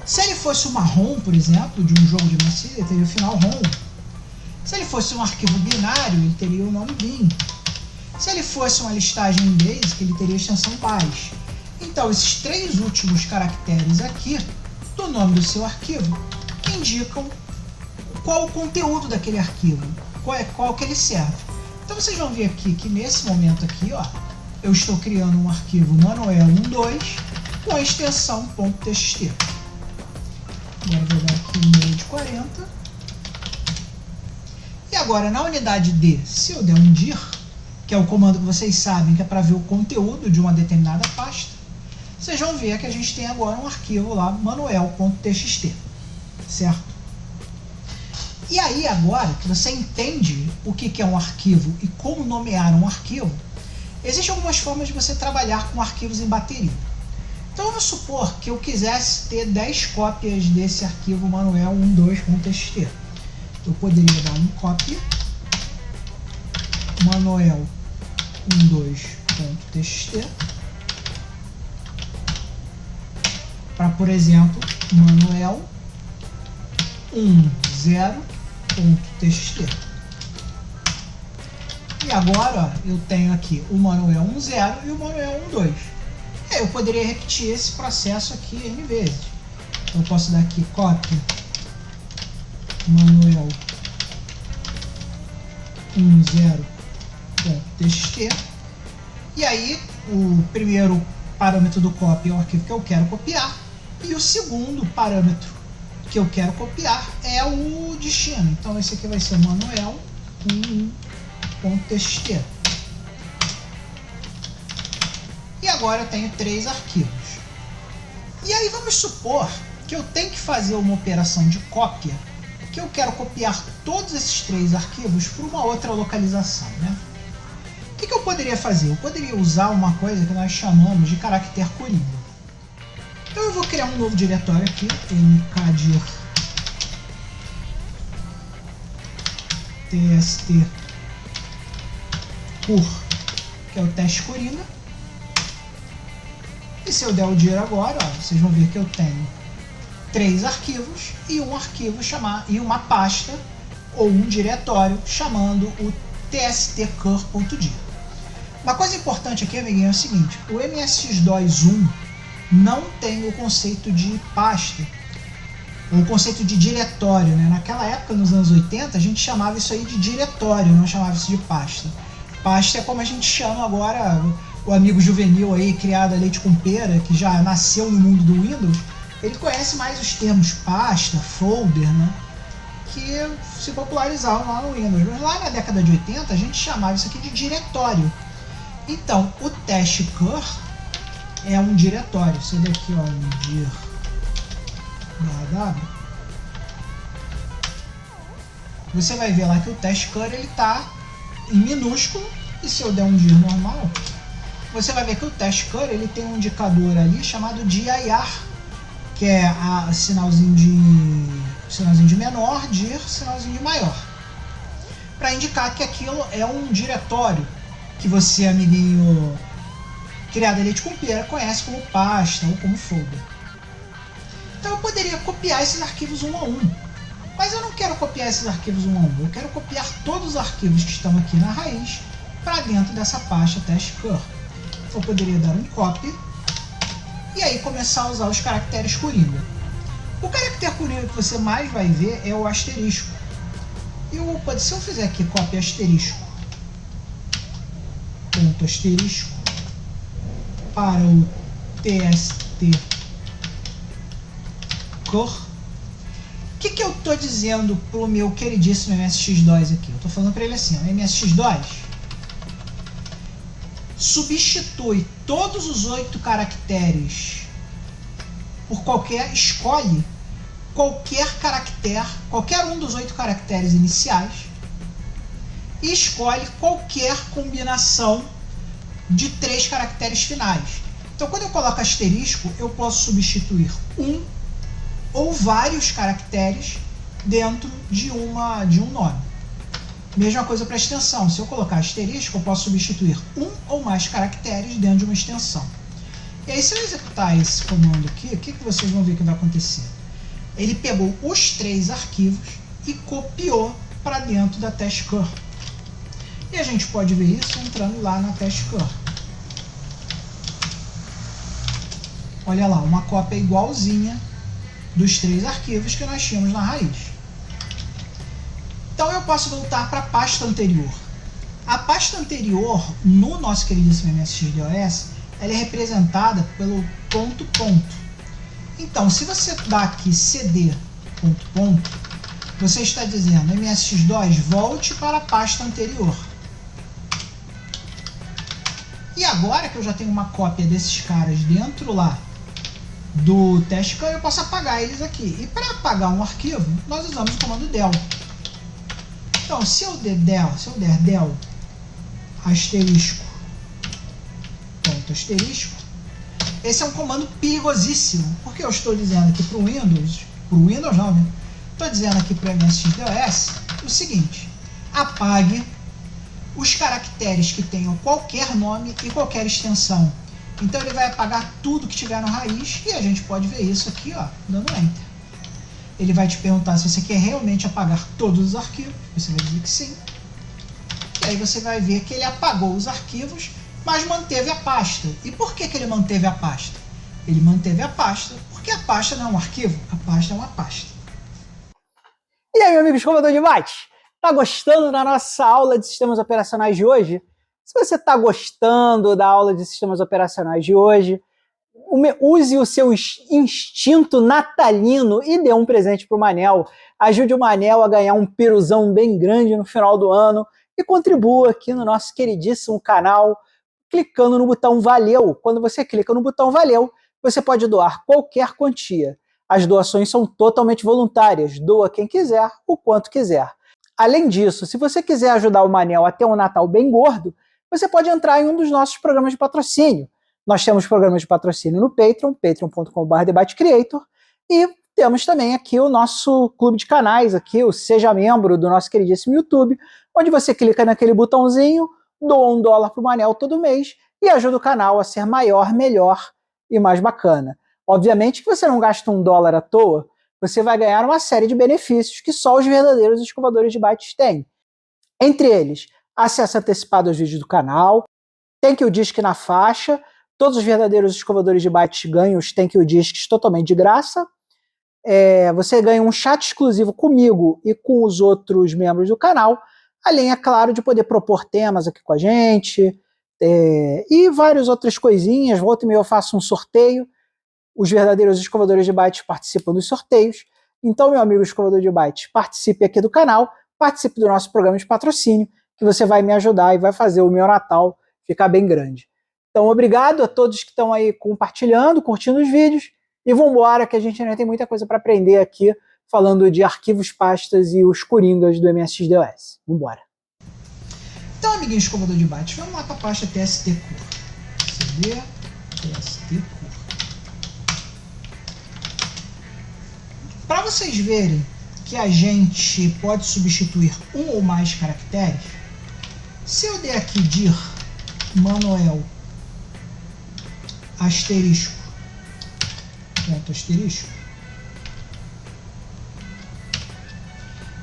Se ele fosse uma ROM, por exemplo, de um jogo de MSX, ele teria o final ROM. Se ele fosse um arquivo binário, ele teria o nome bin. Se ele fosse uma listagem em BASIC, ele teria a extensão BAS. Então, esses 3 últimos caracteres aqui do nome do seu arquivo indicam qual o conteúdo daquele arquivo, qual que ele serve. Então vocês vão ver aqui que nesse momento aqui, ó, eu estou criando um arquivo manuel12 com a extensão .txt. Agora eu vou dar aqui um meio de 40. E agora na unidade D, se eu der um dir, que é o comando que vocês sabem que é para ver o conteúdo de uma determinada pasta, vocês vão ver que a gente tem agora um arquivo lá, manuel.txt, certo? E aí agora que você entende o que é um arquivo e como nomear um arquivo, existem algumas formas de você trabalhar com arquivos em bateria. Então vamos supor que eu quisesse ter 10 cópias desse arquivo manuel12.txt. Eu poderia dar um copy manuel12.txt para, por exemplo, manuel10.txt. E agora ó, eu tenho aqui o manuel10 e o manuel12. Eu poderia repetir esse processo aqui N vezes. Eu posso dar aqui copy manuel10.txt. E aí o primeiro parâmetro do copy é o arquivo que eu quero copiar. E o segundo parâmetro que eu quero copiar é o destino. Então esse aqui vai ser manuel11.txt. E agora eu tenho 3 arquivos. E aí vamos supor que eu tenho que fazer uma operação de cópia, que eu quero copiar todos esses 3 arquivos para uma outra localização, né? O que eu poderia fazer? Eu poderia usar uma coisa que nós chamamos de caractere coringa. Então eu vou criar um novo diretório aqui, mkdir tst cur, que é o teste coringa. E se eu der o dir agora, ó, vocês vão ver que eu tenho 3 arquivos e um arquivo e uma pasta ou um diretório chamando o tstcur.dir. Uma coisa importante aqui, amiguinho, é o seguinte: o MSX2 1 não tem o conceito de pasta, ou o conceito de diretório, né? Naquela época, nos anos 80, a gente chamava isso aí de diretório, não chamava isso de pasta. Pasta é como a gente chama agora o amigo juvenil aí, criado a leite com pera, que já nasceu no mundo do Windows. Ele conhece mais os termos pasta, folder, né? Que se popularizaram lá no Windows. Mas lá na década de 80 a gente chamava isso aqui de diretório. Então, o testcur é um diretório. Você vê aqui, ó, um dir .w. Você vai ver lá que o testcur ele está em minúsculo, e se eu der um dir normal, você vai ver que o testcur ele tem um indicador ali chamado dir, que é a sinalzinho de menor, dir, sinalzinho de maior, para indicar que aquilo é um diretório que você, amiguinho criado a leite com pera, conhece como pasta ou como folder. Então eu poderia copiar esses arquivos um a um, mas eu não quero copiar esses arquivos um a um, eu quero copiar todos os arquivos que estão aqui na raiz para dentro dessa pasta testcur. Então eu poderia dar um copy e aí começar a usar os caracteres coringa. O caractere coringa que você mais vai ver é o asterisco. E se eu fizer aqui copy asterisco, ponto asterisco, para o tstcur, o que eu estou dizendo para o meu queridíssimo MSX2 aqui? Eu estou falando para ele assim, ó, MSX2, substitui todos os 8 caracteres por escolhe qualquer caractere, qualquer um dos 8 caracteres iniciais, e escolhe qualquer combinação de 3 caracteres finais. Então, quando eu coloco asterisco, eu posso substituir um ou vários caracteres dentro de um nome. Mesma coisa para extensão. Se eu colocar asterisco, eu posso substituir um ou mais caracteres dentro de uma extensão. E aí, se eu executar esse comando aqui, o que vocês vão ver que vai acontecer? Ele pegou os 3 arquivos e copiou para dentro da testcur. E a gente pode ver isso entrando lá na testcur. Olha lá, uma cópia igualzinha dos 3 arquivos que nós tínhamos na raiz. Então eu posso voltar para a pasta anterior. A pasta anterior, no nosso queridíssimo MSX-DOS, ela é representada pelo ponto. Então, se você dá aqui cd ponto, você está dizendo MSX2 volte para a pasta anterior. E agora que eu já tenho uma cópia desses caras dentro lá do testcur, eu posso apagar eles aqui. E para apagar um arquivo, nós usamos o comando del. Então, se eu der del asterisco, ponto asterisco, esse é um comando perigosíssimo, porque eu estou dizendo aqui para o Windows não, né? Estou dizendo aqui para o MSX-DOS o seguinte: apague os caracteres que tenham qualquer nome e qualquer extensão. Então ele vai apagar tudo que tiver na raiz, e a gente pode ver isso aqui, ó, dando Enter. Ele vai te perguntar se você quer realmente apagar todos os arquivos, você vai dizer que sim. E aí você vai ver que ele apagou os arquivos, mas manteve a pasta. E por que ele manteve a pasta? Ele manteve a pasta porque a pasta não é um arquivo, a pasta é uma pasta. E aí, meu amigo escovador de bytes? Tá gostando da nossa aula de sistemas operacionais de hoje? Se você está gostando da aula de sistemas operacionais de hoje, use o seu instinto natalino e dê um presente para o Manel. Ajude o Manel a ganhar um piruzão bem grande no final do ano e contribua aqui no nosso queridíssimo canal clicando no botão Valeu. Quando você clica no botão Valeu, você pode doar qualquer quantia. As doações são totalmente voluntárias. Doa quem quiser, o quanto quiser. Além disso, se você quiser ajudar o Manel a ter um Natal bem gordo, você pode entrar em um dos nossos programas de patrocínio. Nós temos programas de patrocínio no Patreon, patreon.com.br debatecreator, e temos também aqui o nosso clube de canais, aqui, o Seja Membro do nosso queridíssimo YouTube, onde você clica naquele botãozinho, doa $1 para o Manel todo mês e ajuda o canal a ser maior, melhor e mais bacana. Obviamente que você não gasta $1 à toa, você vai ganhar uma série de benefícios que só os verdadeiros escovadores de bytes têm. Entre eles, acesso antecipado aos vídeos do canal, Thank You Disc na faixa, todos os verdadeiros escovadores de bytes ganham os Thank You Discs totalmente de graça, você ganha um chat exclusivo comigo e com os outros membros do canal, além, é claro, de poder propor temas aqui com a gente, e várias outras coisinhas. Volta e meia eu faço um sorteio, os verdadeiros escovadores de bytes participam dos sorteios. Então, meu amigo escovador de bytes, participe aqui do canal, participe do nosso programa de patrocínio, que você vai me ajudar e vai fazer o meu Natal ficar bem grande. Então, obrigado a todos que estão aí compartilhando, curtindo os vídeos, e vamos embora, que a gente ainda tem muita coisa para aprender aqui, falando de arquivos, pastas e os coringas do MSX-DOS. Vamos embora. Então, amiguinho escovador de bytes, vamos lá para a pasta TST-Cur. CD, TST-Cur. Para vocês verem que a gente pode substituir um ou mais caracteres, se eu der aqui dir Manuel asterisco ponto asterisco,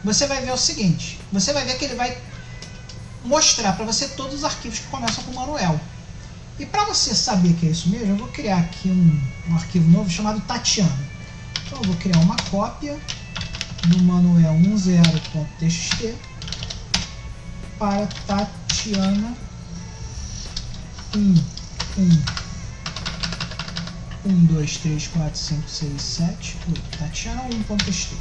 você vai ver o seguinte, você vai ver que ele vai mostrar para você todos os arquivos que começam com Manuel. E para você saber que é isso mesmo, eu vou criar aqui um arquivo novo chamado Tatiana. Então eu vou criar uma cópia do Manuel 10.txt para Tatiana 1, 2, 3, 4, 5, 6, 7, 8. Tatiana 1.txt.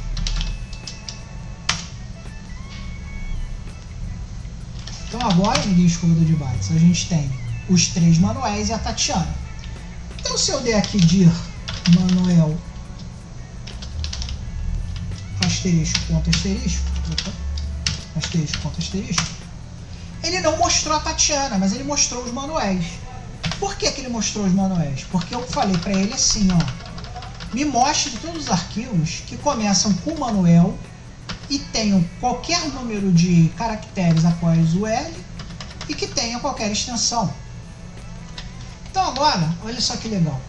Então agora, amiguinho escovador de bytes, a gente tem os 3 manuéis e a Tatiana. Então se eu der aqui dir Manuel asterisco ponto asterisco, asterisco ponto asterisco, ele não mostrou a Tatiana, mas ele mostrou os manuéis. Por que ele mostrou os manuéis? Porque eu falei para ele assim, ó, me mostre todos os arquivos que começam com Manuel e tenham qualquer número de caracteres após o L e que tenham qualquer extensão. Então agora, olha só que legal.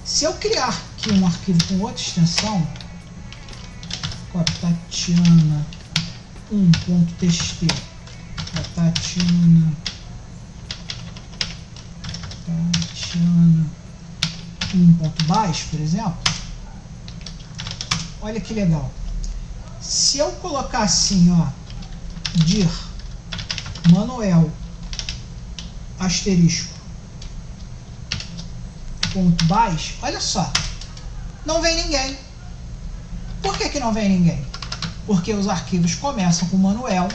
Se eu criar aqui um arquivo com outra extensão, Tatiana 1.txt, Tatiana 1.baixo, por exemplo, olha que legal. Se eu colocar assim, ó, dir Manuel asterisco ponto baixo, olha só, não vem ninguém. Por que não vem ninguém? Porque os arquivos começam com Manuel,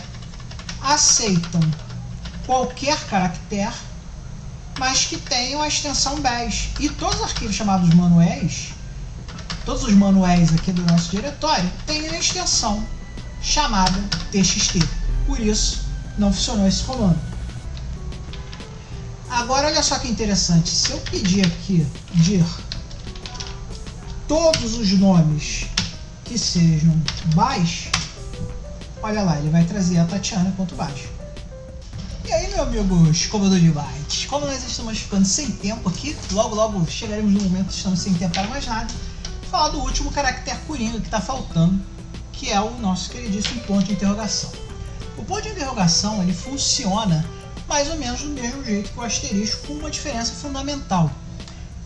aceitam qualquer caractere, mas que tenham a extensão bash. E todos os arquivos chamados manuéis, todos os manuéis aqui do nosso diretório, têm a extensão chamada txt. Por isso, não funcionou esse comando. Agora, olha só que interessante. Se eu pedir aqui dir todos os nomes que sejam baixo, olha lá, ele vai trazer a Tatiana.baixo. E aí, meu amigo escovador de bytes, como nós estamos ficando sem tempo aqui, logo chegaremos no momento que estamos sem tempo para mais nada, vou falar do último caractere coringa que está faltando, que é o nosso queridíssimo ponto de interrogação. O ponto de interrogação, ele funciona mais ou menos do mesmo jeito que o asterisco, com uma diferença fundamental.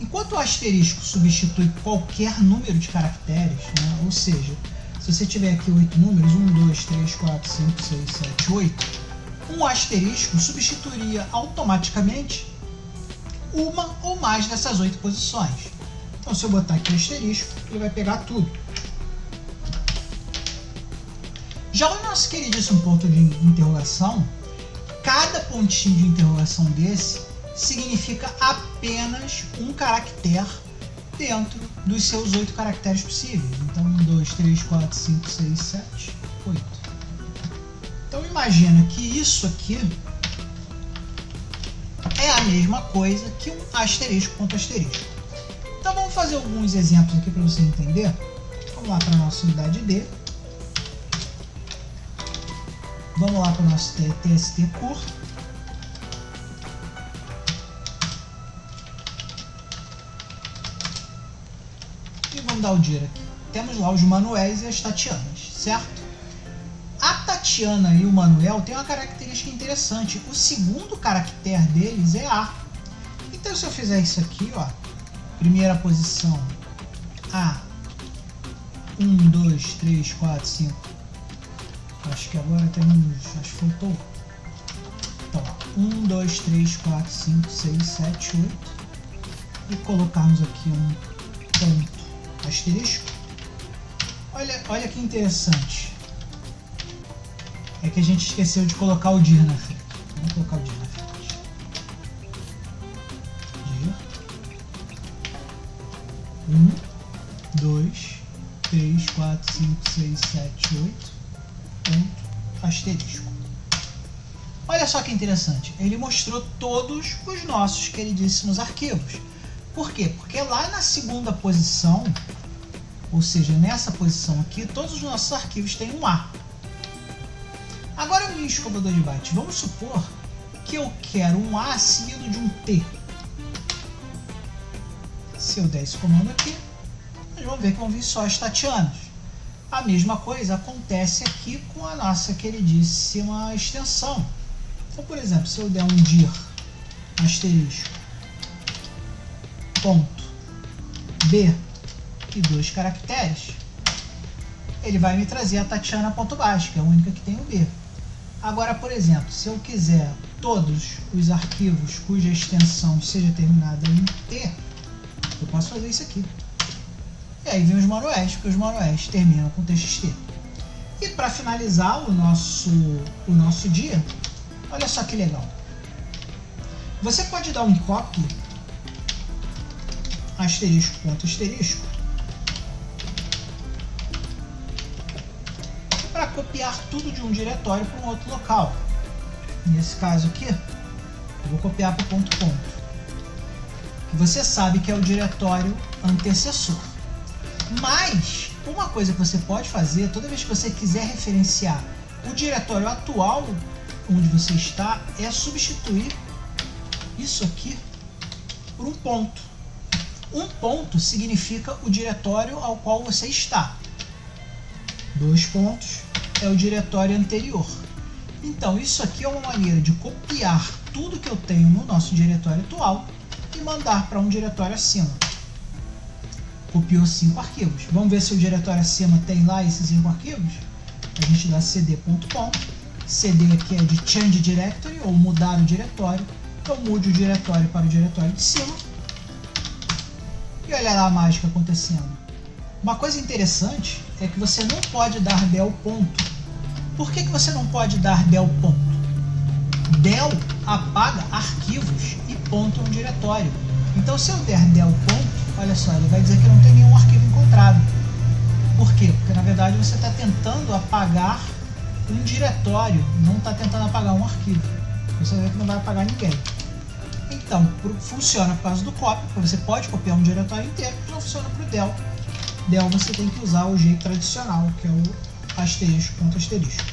Enquanto o asterisco substitui qualquer número de caracteres, né, ou seja, se você tiver aqui 8 números, 1, 2, 3, 4, 5, 6, 7, 8, um asterisco substituiria automaticamente uma ou mais dessas 8 posições. Então, se eu botar aqui asterisco, ele vai pegar tudo. Já o nosso queridíssimo ponto de interrogação, cada pontinho de interrogação desse significa apenas um caractere dentro dos seus 8 caracteres possíveis. Então, 1, 2, 3, 4, 5, 6, 7, 8. Então, imagina que isso aqui é a mesma coisa que um asterisco ponto asterisco. Então vamos fazer alguns exemplos aqui para você entender. Vamos lá para a nossa unidade D. Vamos lá para o nosso TST Cur. E vamos dar o dir aqui. Temos lá os Manuéis e as Tatianas, certo? A Tatiana e o Manuel têm uma característica interessante. O segundo caractere deles é A. Então se eu fizer isso aqui, ó, primeira posição A, 1, 2, 3, 4, 5. Acho que agora temos, acho que faltou. Então, 1, 2, 3, 4, 5, 6, 7, 8. E colocarmos aqui um ponto asterisco. Olha que interessante. É que a gente esqueceu de colocar o dir na frente. Vamos colocar o dir na frente. Dir. 1, 2, 3, 4, 5, 6, 7, 8. Ponto asterisco. Olha só que interessante. Ele mostrou todos os nossos queridíssimos arquivos. Por quê? Porque lá na segunda posição, ou seja, nessa posição aqui, todos os nossos arquivos têm um A. Agora, o escovador de bytes, vamos supor que eu quero um A seguido de um T. Se eu der esse comando aqui, nós vamos ver que vão vir só as Tatianas. A mesma coisa acontece aqui com a nossa queridíssima extensão. Então, por exemplo, se eu der um dir asterisco ponto B e 2 caracteres, ele vai me trazer a Tatiana.base, que é a única que tem o B. Agora, por exemplo, se eu quiser todos os arquivos cuja extensão seja terminada em T, eu posso fazer isso aqui. E aí vem os manuais, porque os manuais terminam com TXT. E para finalizar o nosso dia, olha só que legal. Você pode dar um copy asterisco ponto asterisco para copiar tudo de um diretório para um outro local. Nesse caso aqui, eu vou copiar para o ponto ponto. Você sabe que é o diretório antecessor. Mas uma coisa que você pode fazer, toda vez que você quiser referenciar o diretório atual onde você está, é substituir isso aqui por um ponto. Um ponto significa o diretório ao qual você está. 2 pontos é o diretório anterior. Então isso aqui é uma maneira de copiar tudo que eu tenho no nosso diretório atual e mandar para um diretório acima. Copiou 5 arquivos. Vamos ver se o diretório acima tem lá esses 5 arquivos. A gente dá cd.com. cd aqui é de change directory, ou mudar o diretório. Então mude o diretório para o diretório de cima. E olha lá a mágica acontecendo. Uma coisa interessante é que você não pode dar del ponto. Por que você não pode dar del ponto? Del apaga arquivos e ponto é um diretório. Então se eu der del ponto, olha só, ele vai dizer que não tem nenhum arquivo encontrado. Por quê? Porque na verdade você está tentando apagar um diretório, não está tentando apagar um arquivo. Você vai ver que não vai apagar ninguém. Então, funciona por causa do copy, porque você pode copiar um diretório inteiro, mas não funciona para o del. Del você tem que usar o jeito tradicional, que é o asterisco ponto asterisco.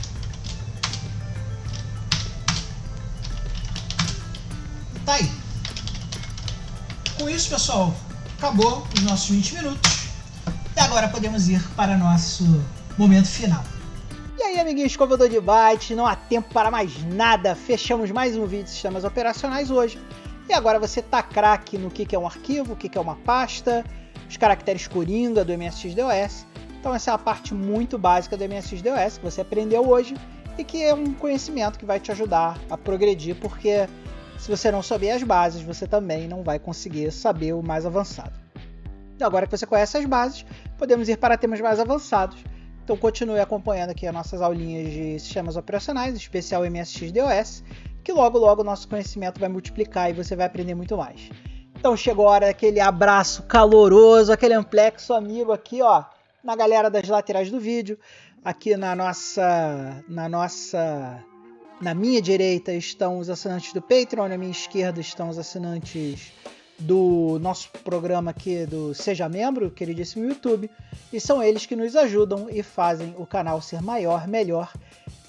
E tá aí. Com isso, pessoal, acabou os nossos 20 minutos. E agora podemos ir para nosso momento final. E aí, amiguinho escovador de bytes, não há tempo para mais nada. Fechamos mais um vídeo de sistemas operacionais hoje. E agora você tá craque no que é um arquivo, o que é uma pasta, os caracteres coringa do MSX-DOS. Então essa é a parte muito básica do MSX-DOS que você aprendeu hoje e que é um conhecimento que vai te ajudar a progredir, porque se você não souber as bases, você também não vai conseguir saber o mais avançado. E agora que você conhece as bases, podemos ir para temas mais avançados. Então continue acompanhando aqui as nossas aulinhas de sistemas operacionais, especial MSX-DOS, que logo o nosso conhecimento vai multiplicar e você vai aprender muito mais. Então chegou a hora daquele abraço caloroso, aquele amplexo amigo aqui, ó, na galera das laterais do vídeo. Aqui na minha direita estão os assinantes do Patreon, na minha esquerda estão os assinantes do nosso programa aqui do Seja Membro, queridíssimo YouTube, e são eles que nos ajudam e fazem o canal ser maior, melhor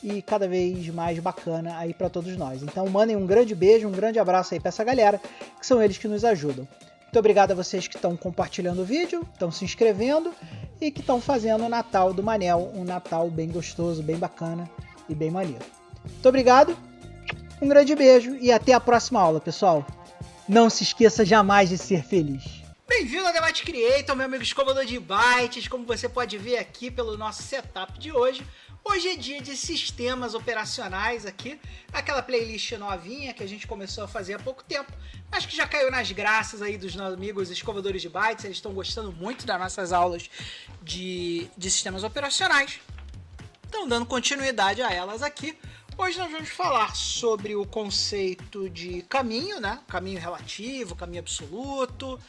e cada vez mais bacana aí para todos nós. Então mandem um grande beijo, um grande abraço aí para essa galera, que são eles que nos ajudam. Muito obrigado a vocês que estão compartilhando o vídeo, estão se inscrevendo e que estão fazendo o Natal do Manel, um Natal bem gostoso, bem bacana e bem maneiro. Muito obrigado, um grande beijo e até a próxima aula, pessoal. Não se esqueça jamais de ser feliz. Bem-vindo ao Debate Creator, meu amigo escovador de bytes. Como você pode ver aqui pelo nosso setup de hoje, hoje é dia de sistemas operacionais aqui, aquela playlist novinha que a gente começou a fazer há pouco tempo, mas que já caiu nas graças aí dos nossos amigos escovadores de bytes. Eles estão gostando muito das nossas aulas de sistemas operacionais, estão dando continuidade a elas aqui. Hoje nós vamos falar sobre o conceito de caminho, né? Caminho relativo, caminho absoluto.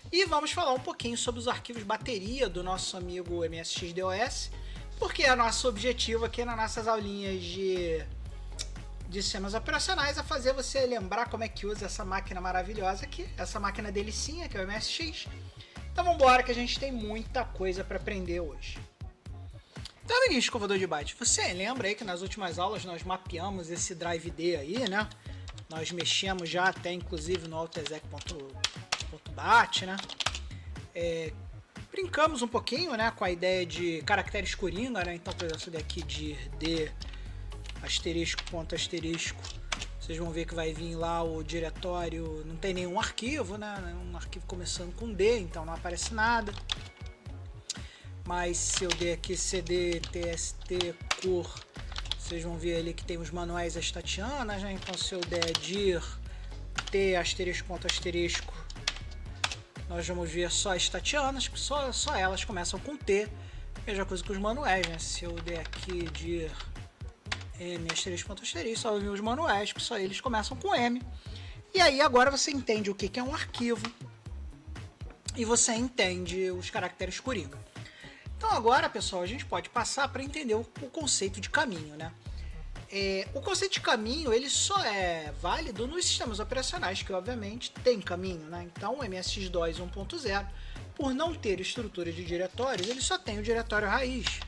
E vamos falar um pouquinho sobre os arquivos bateria do nosso amigo MSX-DOS, porque é nosso objetivo aqui nas nossas aulinhas de sistemas operacionais é fazer você lembrar como é que usa essa máquina maravilhosa aqui, essa máquina delicinha que é o MSX. Então vamos embora que a gente tem muita coisa para aprender hoje. Então, amiguinho escovador de bytes, você lembra aí que nas últimas aulas nós mapeamos esse drive D aí, né? Nós mexemos já até inclusive no AltExec.bat, né? Brincamos um pouquinho, né, com a ideia de caracteres coringa, né? Então, por exemplo, isso daqui de D asterisco, ponto asterisco, vocês vão ver que vai vir lá o diretório, não tem nenhum arquivo, né? Um arquivo começando com D, então não aparece nada. Mas se eu der aqui cd tst cor, vocês vão ver ali que tem os manuais estatianas, né? Então se eu der dir t asterisco ponto asterisco, nós vamos ver só estatianas, que só elas começam com T. Mesma coisa que os manuais, né? Se eu der aqui dir m asterisco ponto asterisco, só ver os manuais, que só eles começam com M. E aí agora você entende o que é um arquivo e você entende os caracteres coringa. Então agora, pessoal, a gente pode passar para entender o conceito de caminho, né? O conceito de caminho ele só é válido nos sistemas operacionais que, obviamente, tem caminho, né? Então, o MSX-DOS 1.0, por não ter estrutura de diretórios, ele só tem o diretório raiz,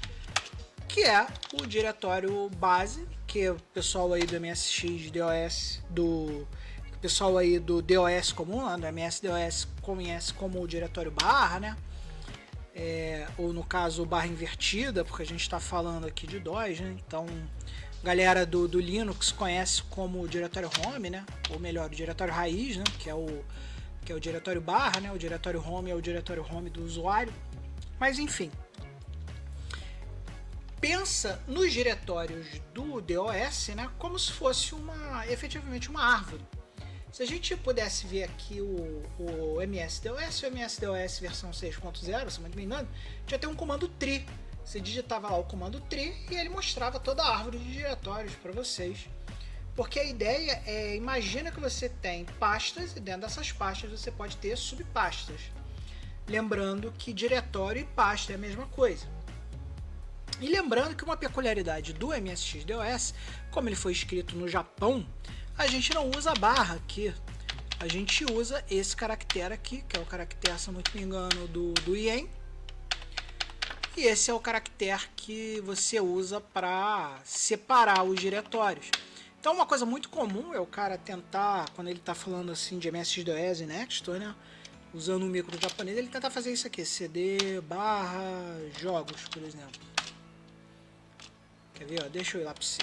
que é o diretório base, que o pessoal aí do MSX-DOS, o pessoal aí do DOS comum, né? Do MS-DOS conhece como o diretório barra, né? Ou no caso barra invertida, porque a gente está falando aqui de DOS, né? Então galera do Linux conhece como o diretório home, né? Ou melhor, o diretório raiz, né? Que é o diretório barra, né? O diretório home é o diretório home do usuário. Mas enfim, pensa nos diretórios do DOS, né? Como se fosse efetivamente uma árvore. Se a gente pudesse ver aqui o MS-DOS, o MS-DOS versão 6.0, se não me engano, já tem um comando tree. Você digitava lá o comando tree e ele mostrava toda a árvore de diretórios para vocês. Porque a ideia é, imagina que você tem pastas e dentro dessas pastas você pode ter subpastas. Lembrando que diretório e pasta é a mesma coisa. E lembrando que uma peculiaridade do MSX-DOS, como ele foi escrito no Japão, a gente não usa barra aqui, a gente usa esse caractere aqui, que é o caractere, se não me engano, do IEM. E esse é o caractere que você usa para separar os diretórios. Então uma coisa muito comum é o cara tentar, quando ele está falando assim de MSX-DOS e Nextor, né, usando o micro japonês, ele tenta fazer isso aqui, cd barra jogos, por exemplo. Quer ver? Ó, deixa eu ir lá para você.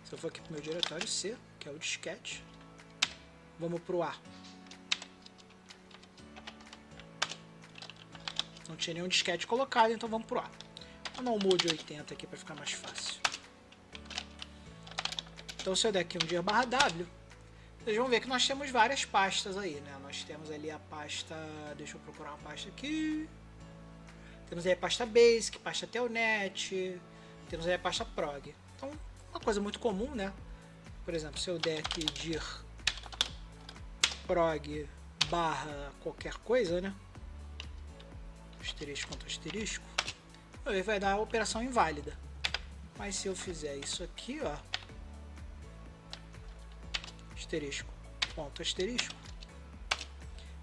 Se eu for aqui para o meu diretório C, que é o disquete, vamos para o A. Não tinha nenhum disquete colocado, então vamos para o A. Vou dar um mode 80 aqui para ficar mais fácil. Então se eu der aqui um dir barra W, vocês vão ver que nós temos várias pastas aí, né? Nós temos ali a pasta, deixa eu procurar uma pasta aqui. Temos aí a pasta Basic, pasta Telnet, temos aí a pasta Prog. Então, uma coisa muito comum, né? Por exemplo, se eu der aqui dir prog barra qualquer coisa, né? Asterisco contra asterisco, ele vai dar a operação inválida. Mas se eu fizer isso aqui, ó, asterisco, ponto asterisco,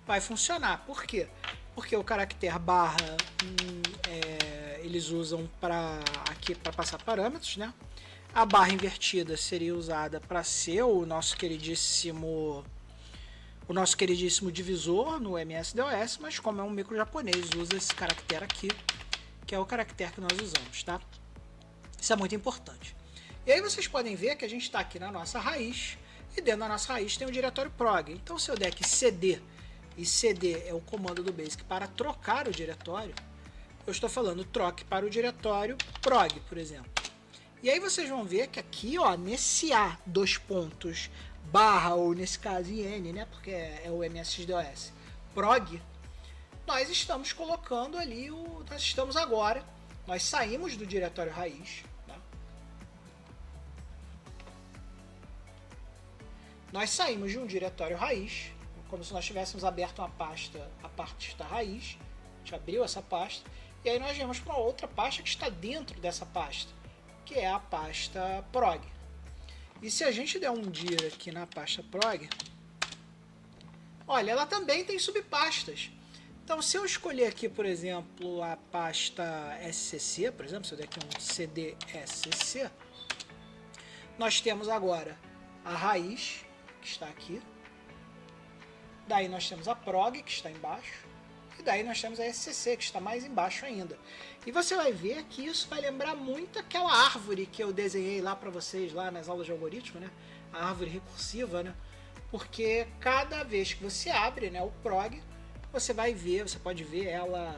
vai funcionar. Por quê? Porque o caractere barra eles usam aqui para passar parâmetros, né? A barra invertida seria usada para ser o nosso queridíssimo divisor no MS-DOS, mas como é um micro japonês, usa esse caractere aqui, que é o caractere que nós usamos, tá? Isso é muito importante. E aí vocês podem ver que a gente está aqui na nossa raiz, e dentro da nossa raiz tem o diretório prog. Então se eu der aqui cd, e cd é o comando do BASIC para trocar o diretório, eu estou falando troque para o diretório prog, por exemplo. E aí vocês vão ver que aqui, ó, nesse A, dois pontos, barra, ou nesse caso IN, né, porque é o MSX-DOS, prog, nós estamos colocando ali, nós saímos do diretório raiz, né? Nós saímos de um diretório raiz, como se nós tivéssemos aberto a pasta raiz, a gente abriu essa pasta, e aí nós viemos para outra pasta que está dentro dessa pasta, que é a pasta prog. E se a gente der um dir aqui na pasta prog, olha, ela também tem subpastas. Então, se eu escolher aqui, por exemplo, a pasta SCC, por exemplo, se eu der aqui um CD SCC, nós temos agora a raiz, que está aqui. Daí nós temos a prog, que está embaixo. E daí nós temos a SCC, que está mais embaixo ainda. E você vai ver que isso vai lembrar muito aquela árvore que eu desenhei lá para vocês, lá nas aulas de algoritmo, né? A árvore recursiva, né? Porque cada vez que você abre, né, o prog, você vai ver, você pode ver ela,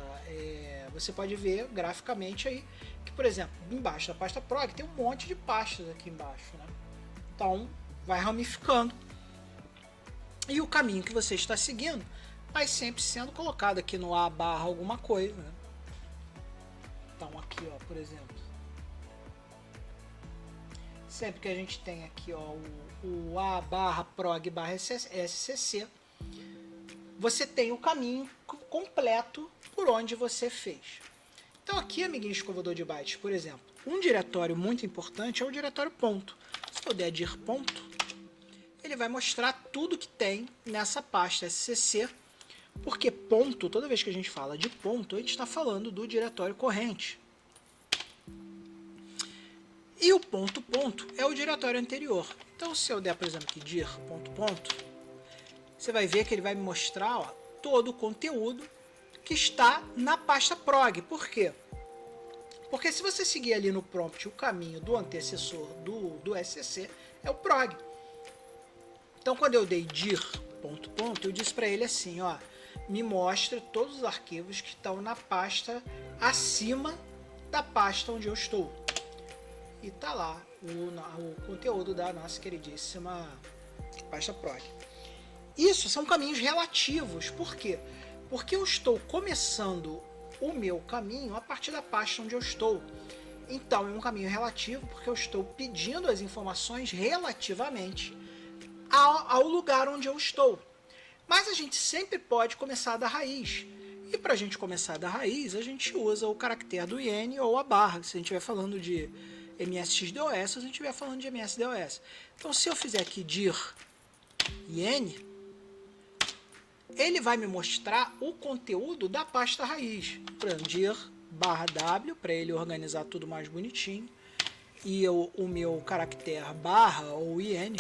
você pode ver graficamente aí, que por exemplo, embaixo da pasta prog tem um monte de pastas aqui embaixo, né? Então, vai ramificando. E o caminho que você está seguindo vai sempre sendo colocado aqui no A barra alguma coisa, né? Então aqui, ó, por exemplo, sempre que a gente tem aqui, ó, o A barra prog barra SCC, você tem o caminho completo por onde você fez. Então aqui, amiguinho escovador de bytes, por exemplo, um diretório muito importante é o diretório ponto. Se eu der dir ponto, ele vai mostrar tudo que tem nessa pasta SCC, porque ponto, toda vez que a gente fala de ponto, a gente está falando do diretório corrente. E o ponto ponto é o diretório anterior. Então se eu der, por exemplo, aqui dir ponto ponto, você vai ver que ele vai me mostrar, ó, todo o conteúdo que está na pasta prog. Por quê? Porque se você seguir ali no prompt o caminho do antecessor do SCC, é o prog. Então quando eu dei dir ponto ponto, eu disse para ele assim, ó, me mostra todos os arquivos que estão na pasta acima da pasta onde eu estou. E tá lá o conteúdo da nossa queridíssima pasta prog. Isso são caminhos relativos. Por quê? Porque eu estou começando o meu caminho a partir da pasta onde eu estou. Então é um caminho relativo porque eu estou pedindo as informações relativamente ao lugar onde eu estou. Mas a gente sempre pode começar da raiz. E para a gente começar da raiz, a gente usa o caractere do IN ou a barra. Se a gente estiver falando de MSX-DOS, se a gente estiver falando de MS-DOS. Então se eu fizer aqui dir IN, ele vai me mostrar o conteúdo da pasta raiz. Por exemplo, dir barra W, para ele organizar tudo mais bonitinho. E o meu caractere barra ou IN,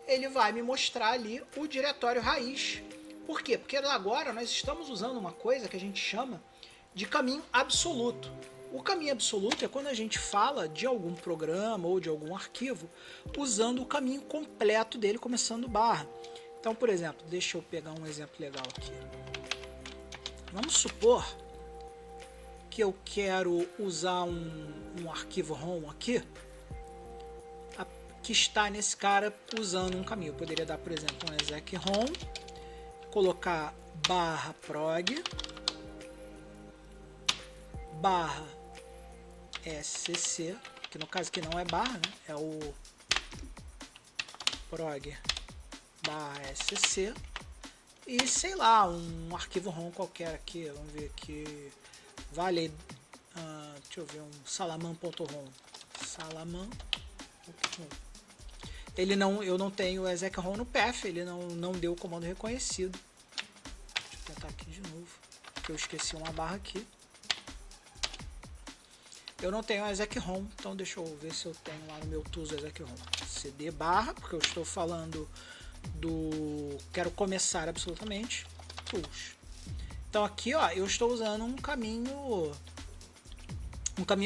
ele vai me mostrar ali o diretório raiz. Por quê? Porque agora nós estamos usando uma coisa que a gente chama de caminho absoluto. O caminho absoluto é quando a gente fala de algum programa ou de algum arquivo usando o caminho completo dele, começando barra. Então, por exemplo, deixa eu pegar um exemplo legal aqui. Vamos supor que eu quero usar um arquivo ROM aqui, que está nesse cara usando um caminho. Eu poderia dar, por exemplo, um exec ROM, colocar barra prog, barra SCC, que no caso aqui não é barra, né? É o prog barra SCC, e sei lá, um arquivo ROM qualquer aqui, vamos ver aqui, vale, deixa eu ver, um salaman.rom, salaman.rom. eu não tenho o exec-rom no path, ele não deu o comando reconhecido. Deixa eu tentar aqui de novo, porque eu esqueci uma barra aqui. Eu não tenho exec-rom, então deixa eu ver se eu tenho lá no meu tools exec-rom. cd barra, porque eu estou falando quero começar absolutamente, tools. Então aqui, ó, eu estou usando um caminho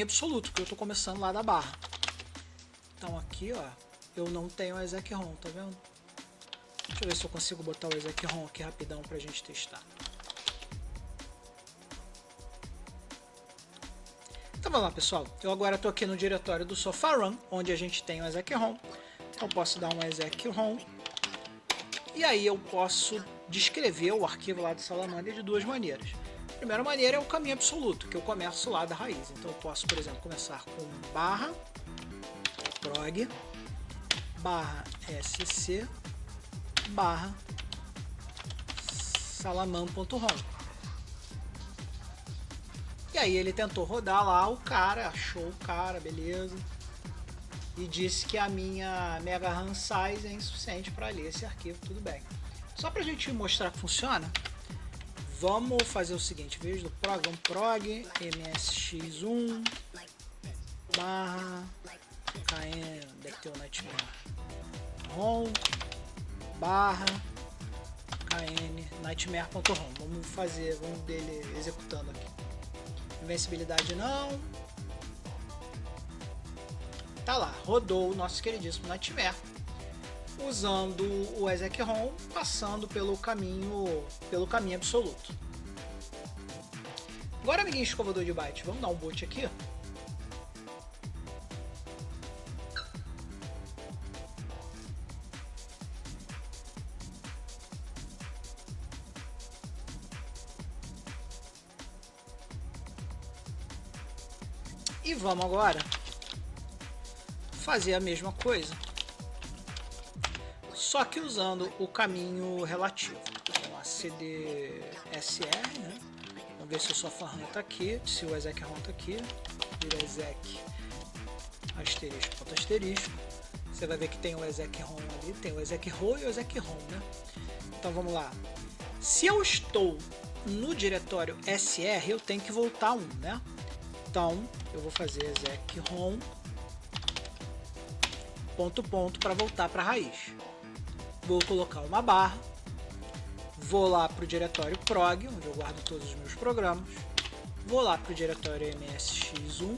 absoluto, porque eu estou começando lá da barra. Então aqui, ó, eu não tenho exec-rom, tá vendo? Deixa eu ver se eu consigo botar o exec-rom aqui rapidão pra gente testar. Então vamos lá, pessoal. Eu agora estou aqui no diretório do Sofarun, onde a gente tem o exec-rom. Então eu posso dar um exec-rom. E aí eu posso descrever o arquivo lá do Salamander de duas maneiras. A primeira maneira é o caminho absoluto, que eu começo lá da raiz. Então eu posso, por exemplo, começar com barra prog barra sc barra salaman.rom. E aí ele tentou rodar lá o cara, achou o cara, beleza. E disse que a minha mega RAM size é insuficiente para ler esse arquivo, tudo bem. Só para a gente mostrar que funciona, vamos fazer o seguinte, em vez do prog, vamos prog msx1 barra kn, deve ter o nightmare rom barra kn nightmare.rom. Vamos dele executando aqui. Invencibilidade não. Tá lá, rodou o nosso queridíssimo Nightmare usando o exec-rom, passando pelo caminho absoluto. Agora, amiguinho escovador de byte, vamos dar um boot aqui. E vamos agora fazer a mesma coisa, só que usando o caminho relativo. Então, a cdsr, né? Vamos ver se o Sofarun está aqui, se o exec-rom está aqui. Vira exec asterisco, ponto asterisco. Você vai ver que tem o exec-rom ali, tem o exec-rom e o exec-rom, né? Então vamos lá. Se eu estou no diretório sr, eu tenho que voltar 1, né? Então eu vou fazer exec-rom ponto para voltar para a raiz. Vou colocar uma barra, vou lá para o diretório prog, onde eu guardo todos os meus programas, vou lá para o diretório msx1,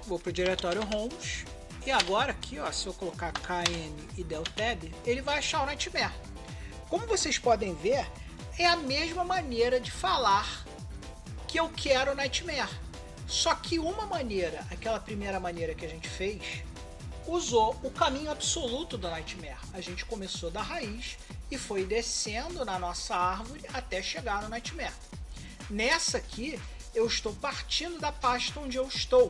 vou para o diretório roms, e agora aqui, ó, se eu colocar kn e deltab, ele vai achar o Nightmare. Como vocês podem ver, é a mesma maneira de falar que eu quero o Nightmare. Só que uma maneira, aquela primeira maneira que a gente fez, usou o caminho absoluto do Nightmare. A gente começou da raiz e foi descendo na nossa árvore até chegar no Nightmare. Nessa aqui, eu estou partindo da pasta onde eu estou.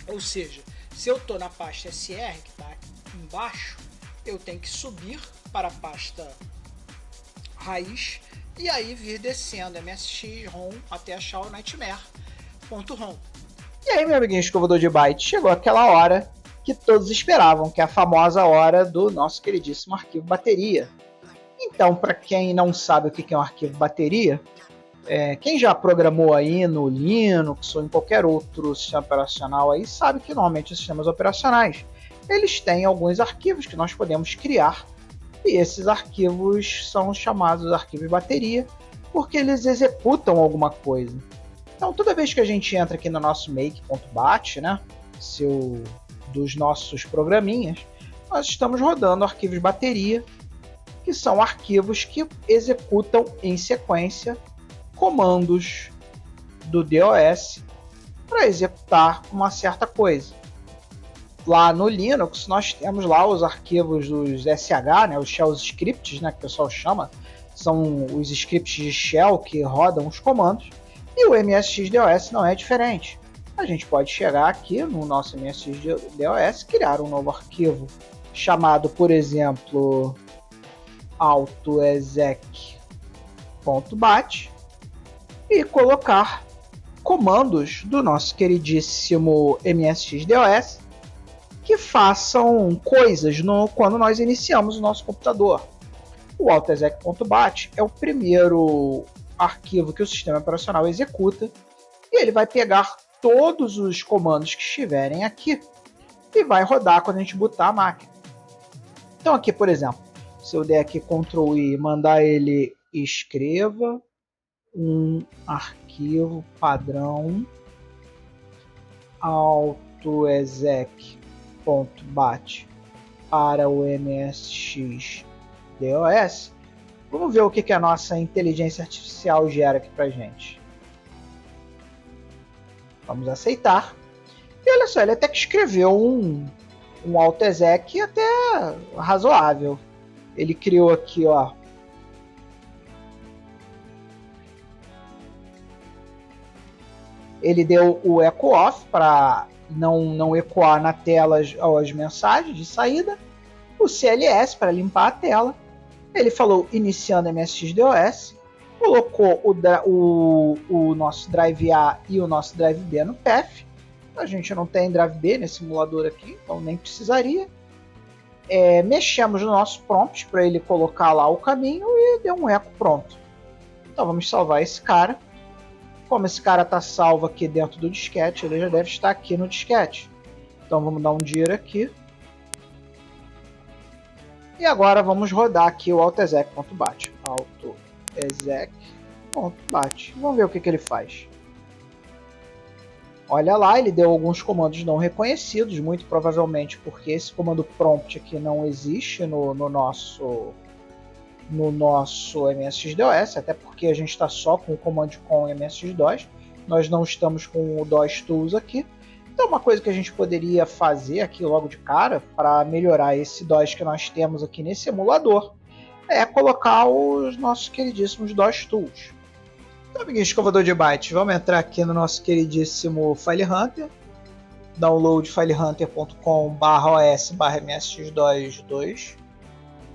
Ou seja, se eu estou na pasta SR, que está embaixo, eu tenho que subir para a pasta raiz e aí vir descendo msx-rom até achar o nightmare.rom. E aí, meu amiguinho escovador de byte, chegou aquela hora que todos esperavam, que é a famosa hora do nosso queridíssimo arquivo bateria. Então, para quem não sabe o que é um arquivo bateria, quem já programou aí no Linux ou em qualquer outro sistema operacional aí, sabe que normalmente os sistemas operacionais, eles têm alguns arquivos que nós podemos criar, e esses arquivos são chamados arquivos bateria, porque eles executam alguma coisa. Então, toda vez que a gente entra aqui no nosso make.bat, né, dos nossos programinhas, nós estamos rodando arquivos bateria, que são arquivos que executam em sequência comandos do DOS para executar uma certa coisa. Lá no Linux, nós temos lá os arquivos dos SH, né, os shell scripts, né, que o pessoal chama, são os scripts de shell que rodam os comandos, e o MSX-DOS não é diferente. A gente pode chegar aqui no nosso MSX-DOS, criar um novo arquivo chamado, por exemplo, autoexec.bat e colocar comandos do nosso queridíssimo MSX-DOS que façam coisas quando nós iniciamos o nosso computador. O AutoExec.bat é o primeiro arquivo que o sistema operacional executa e ele vai pegar todos os comandos que estiverem aqui e vai rodar quando a gente botar a máquina. Então aqui, por exemplo, se eu der aqui Ctrl I e mandar ele escreva um arquivo padrão AutoExec.bat para o MSX DOS, vamos ver o que a nossa inteligência artificial gera aqui pra gente. Vamos aceitar. E olha só, ele até que escreveu um AutoExec até razoável. Ele criou aqui, ó, ele deu o echo off para não ecoar na tela as mensagens de saída, o CLS para limpar a tela. Ele falou iniciando MSX DOS, colocou o nosso Drive A e o nosso Drive B no path. A gente não tem Drive B nesse simulador aqui, então nem precisaria. Mexemos no nosso prompt para ele colocar lá o caminho e deu um eco pronto. Então vamos salvar esse cara. Como esse cara está salvo aqui dentro do disquete, ele já deve estar aqui no disquete. Então vamos dar um dir aqui. E agora vamos rodar aqui o AutoExec.bat. AutoExec.bat. Vamos ver o que ele faz. Olha lá, ele deu alguns comandos não reconhecidos, muito provavelmente porque esse comando prompt aqui não existe no nosso MSX-DOS, até porque a gente está só com o Command com MSX-DOS, nós não estamos com o DOS Tools aqui. Então uma coisa que a gente poderia fazer aqui logo de cara, para melhorar esse DOS que nós temos aqui nesse emulador, é colocar os nossos queridíssimos DOS Tools. Então, amiguinho escovador de bytes, vamos entrar aqui no nosso queridíssimo FileHunter, download filehunter.com/os/msx-DOS2.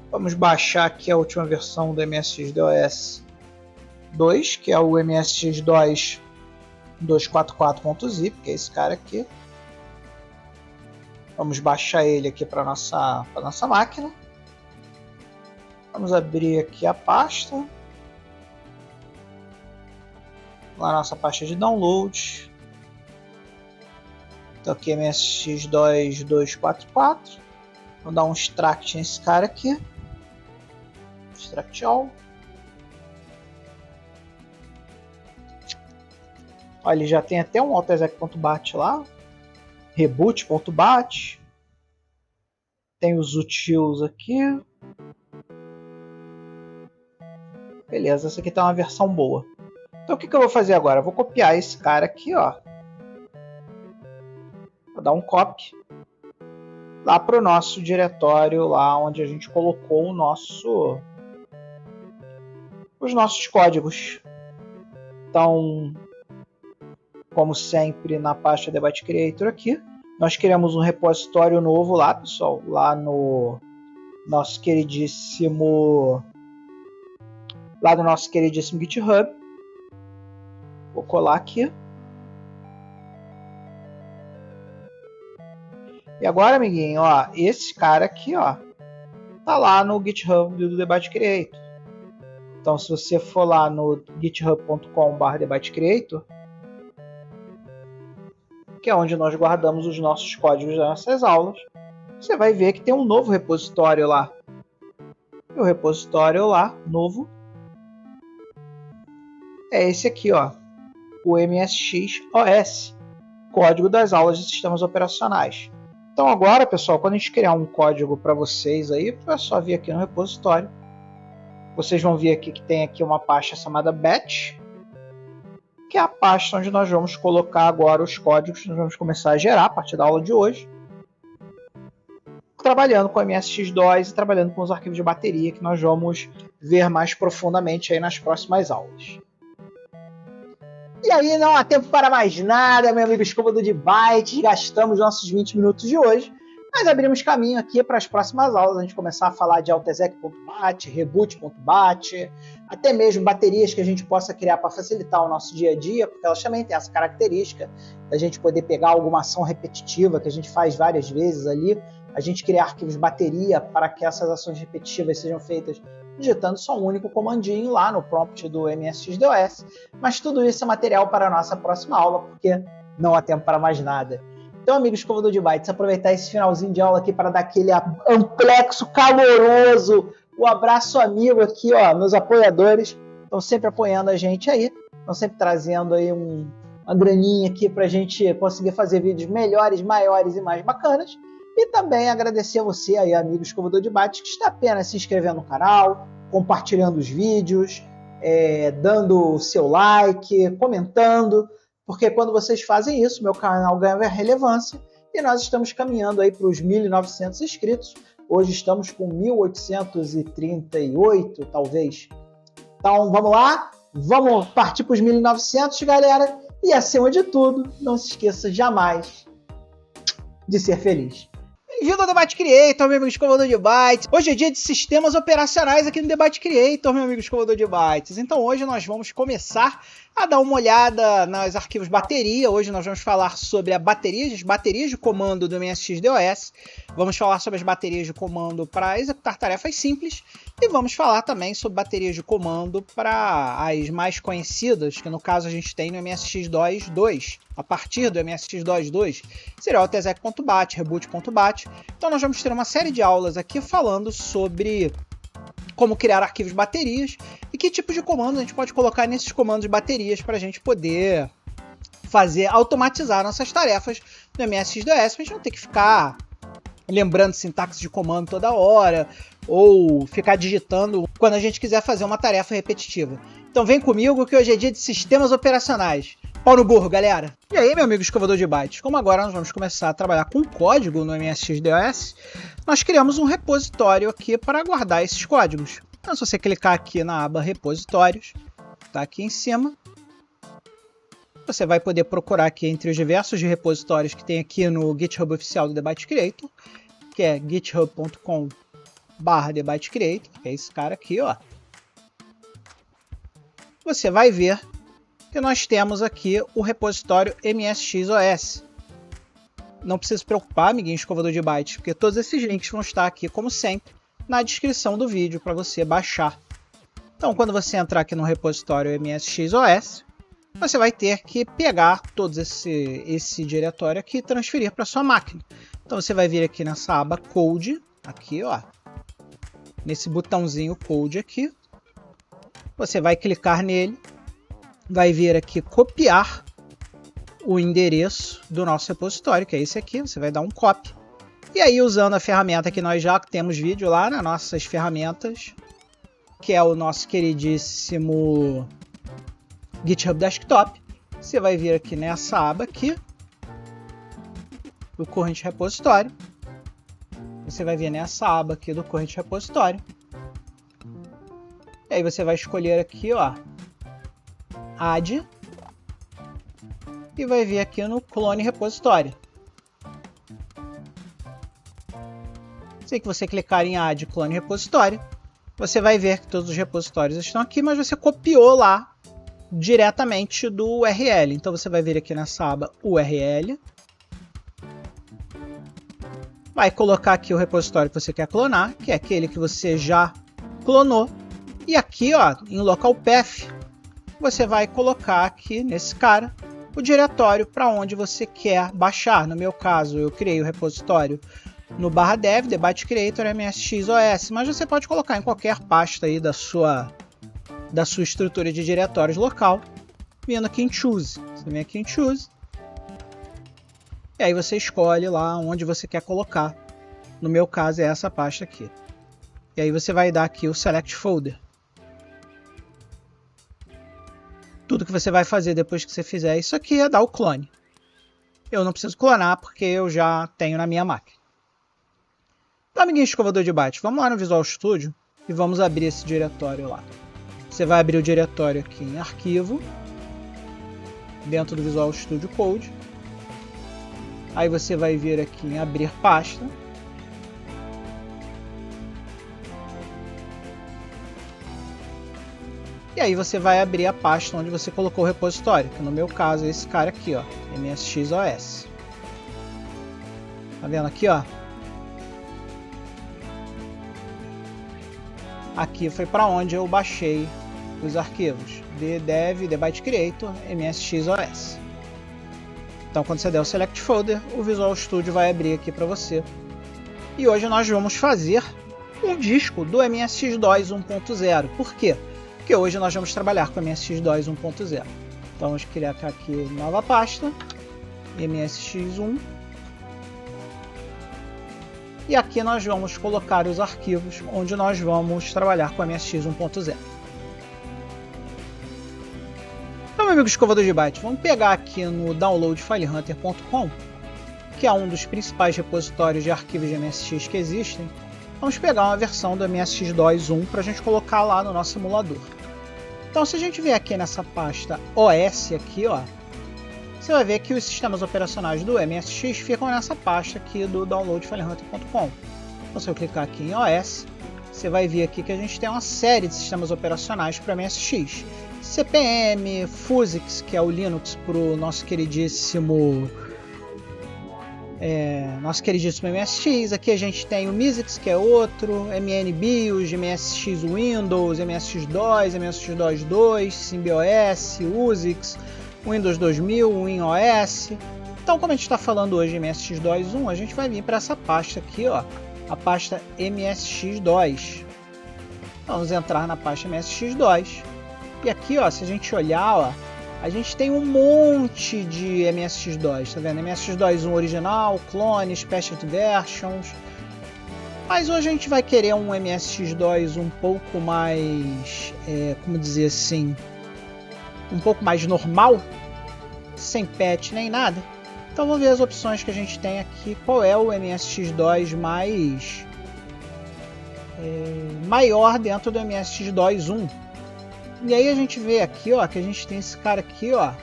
Vamos baixar aqui a última versão do MSX-DOS 2, que é o MSX-DOS 244.zip, que é esse cara aqui. Vamos baixar ele aqui para nossa máquina. Vamos abrir aqui a pasta. Lá na nossa pasta de download. Então aqui MSX-DOS 244. Vamos dar um extract nesse cara aqui. Extract all. Olha, ele já tem até um AutoExec.bat lá. Reboot.bat. Tem os utils aqui. Beleza, essa aqui tá uma versão boa. Então o que eu vou fazer agora? Eu vou copiar esse cara aqui, ó. Vou dar um copy lá para o nosso diretório, lá onde a gente colocou os nossos códigos. Então, como sempre, na pasta Debate Creator aqui, nós criamos um repositório novo lá, pessoal, lá no nosso queridíssimo GitHub. Vou colar aqui. E agora, amiguinho, ó, esse cara aqui, ó, tá lá no GitHub do Debate Creator. Então, se você for lá no github.com/debatecreator, que é onde nós guardamos os nossos códigos das nossas aulas, você vai ver que tem um novo repositório lá. E o repositório lá, novo, é esse aqui, ó, o MSX-OS, Código das Aulas de Sistemas Operacionais. Então agora, pessoal, quando a gente criar um código para vocês aí, é só vir aqui no repositório. Vocês vão ver aqui que tem aqui uma pasta chamada batch, que é a pasta onde nós vamos colocar agora os códigos que nós vamos começar a gerar a partir da aula de hoje, trabalhando com MSX-DOS e trabalhando com os arquivos de bateria que nós vamos ver mais profundamente aí nas próximas aulas. E aí não há tempo para mais nada, meu amigo escovador de bytes, gastamos nossos 20 minutos de hoje. Mas abrimos caminho aqui para as próximas aulas, a gente começar a falar de altexec.bat, reboot.bat, até mesmo baterias que a gente possa criar para facilitar o nosso dia a dia, porque elas também têm essa característica da gente poder pegar alguma ação repetitiva que a gente faz várias vezes ali, a gente criar arquivos bateria para que essas ações repetitivas sejam feitas digitando só um único comandinho lá no prompt do MSX-DOS. Mas tudo isso é material para a nossa próxima aula, porque não há tempo para mais nada. Então, amigos escovador de bytes, aproveitar esse finalzinho de aula aqui para dar aquele amplexo caloroso, o abraço amigo aqui, ó, meus apoiadores, estão sempre apoiando a gente aí, estão sempre trazendo aí uma graninha aqui para a gente conseguir fazer vídeos melhores, maiores e mais bacanas. E também agradecer a você aí, amigo escovador de bytes, que está apenas se inscrevendo no canal, compartilhando os vídeos, dando o seu like, comentando, porque quando vocês fazem isso, meu canal ganha relevância e nós estamos caminhando aí para os 1.900 inscritos. Hoje estamos com 1.838, talvez. Então vamos lá, vamos partir para os 1.900, galera. E acima de tudo, não se esqueça jamais de ser feliz. Bem-vindo ao Debate Creator, meu amigo escovador de bytes. Hoje é dia de sistemas operacionais aqui no Debate Creator, meu amigo escovador de bytes. Então hoje nós vamos começar a dar uma olhada nos arquivos bateria. Hoje nós vamos falar sobre as baterias de comando do MSX-DOS. Vamos falar sobre as baterias de comando para executar tarefas simples. E vamos falar também sobre baterias de comando para as mais conhecidas, que no caso a gente tem no MSX-DOS 2. A partir do MSX-DOS 2, seria o altexec.bat, reboot.bat. Então nós vamos ter uma série de aulas aqui falando sobre como criar arquivos baterias e que tipo de comando a gente pode colocar nesses comandos de baterias para a gente poder automatizar nossas tarefas no MSX-DOS, para a gente não ter que ficar lembrando sintaxe de comando toda hora ou ficar digitando quando a gente quiser fazer uma tarefa repetitiva. Então vem comigo que hoje é dia de sistemas operacionais. Pau no burro, galera! E aí, meu amigo escovador de bytes, como agora nós vamos começar a trabalhar com código no MSX-DOS, nós criamos um repositório aqui para guardar esses códigos. Então, se você clicar aqui na aba repositórios, tá aqui em cima, você vai poder procurar aqui entre os diversos repositórios que tem aqui no GitHub oficial do Debate Creator, que é github.com/Debate Creator, que é esse cara aqui, ó. Você vai ver que nós temos aqui o repositório MSX-OS. Não precisa se preocupar, amiguinho escovador de bytes, porque todos esses links vão estar aqui, como sempre, na descrição do vídeo para você baixar. Então, quando você entrar aqui no repositório MSX-OS, você vai ter que pegar todo esse diretório aqui e transferir para sua máquina. Então, você vai vir aqui nessa aba Code, aqui, ó, nesse botãozinho Code aqui. Você vai clicar nele. Vai vir aqui copiar o endereço do nosso repositório, que é esse aqui, você vai dar um copy. E aí, usando a ferramenta que nós já temos vídeo lá nas nossas ferramentas, que é o nosso queridíssimo GitHub Desktop, você vai vir aqui nessa aba aqui, do Current Repositório. Você vai vir nessa aba aqui do Current Repositório. E aí você vai escolher aqui, ó, Add, e vai vir aqui no Clone Repositório. Assim que você clicar em Add Clone Repositório, você vai ver que todos os repositórios estão aqui, mas você copiou lá diretamente do URL. Então você vai vir aqui nessa aba URL, vai colocar aqui o repositório que você quer clonar, que é aquele que você já clonou, e aqui, ó, em Local Path, você vai colocar aqui nesse cara o diretório para onde você quer baixar. No meu caso, eu criei o repositório no /dev, Debate Creator MSX-OS, mas você pode colocar em qualquer pasta aí da sua estrutura de diretórios local, vindo aqui em Choose. Você vem aqui em Choose, e aí você escolhe lá onde você quer colocar. No meu caso é essa pasta aqui. E aí você vai dar aqui o Select Folder. Tudo que você vai fazer depois que você fizer isso aqui é dar o clone. Eu não preciso clonar porque eu já tenho na minha máquina. Então, amiguinho escovador de bytes, vamos lá no Visual Studio e vamos abrir esse diretório lá. Você vai abrir o diretório aqui em Arquivo, dentro do Visual Studio Code. Aí você vai vir aqui em Abrir Pasta. aí você vai abrir a pasta onde você colocou o repositório, que no meu caso é esse cara aqui, ó, MSXOS. Tá vendo aqui, ó? Aqui foi para onde eu baixei os arquivos dev, debyte creator, MSXOS. Então, quando você der o select folder, o Visual Studio vai abrir aqui para você. E hoje nós vamos fazer um disco do MSX2 1.0. Por quê? Porque hoje nós vamos trabalhar com MSX2 1.0. Então vamos criar aqui nova pasta, MSX1. E aqui nós vamos colocar os arquivos onde nós vamos trabalhar com MSX 1.0. Então, meu amigo escovador de bytes, vamos pegar aqui no downloadfilehunter.com, que é um dos principais repositórios de arquivos de MSX que existem. Vamos pegar uma versão do MSX2 1 para a gente colocar lá no nosso emulador. Então, se a gente vier aqui nessa pasta OS aqui, ó, você vai ver que os sistemas operacionais do MSX ficam nessa pasta aqui do downloadfilehunter.com. Então, se eu clicar aqui em OS, você vai ver aqui que a gente tem uma série de sistemas operacionais para MSX. CP/M, PhysX, que é o Linux para o nosso queridíssimo MSX. Aqui a gente tem o MISIX, que é outro, MNBIOS, MSX Windows, MSX2, MSX2 2, SymbiOS, USIX, Windows 2000, WinOS. Então, como a gente está falando hoje em MSX2.1, a gente vai vir para essa pasta aqui, ó, a pasta MSX2. Vamos entrar na pasta MSX2. E aqui, ó, se a gente olhar, ó, a gente tem um monte de MSX2, tá vendo? MSX2.1 original, clone, special versions. Mas hoje a gente vai querer um MSX2 um pouco mais, como dizer assim, um pouco mais normal, sem patch nem nada. Então vamos ver as opções que a gente tem aqui. Qual é o MSX2 mais maior dentro do MSX2.1? E aí a gente vê aqui, ó, que a gente tem esse cara aqui, ó,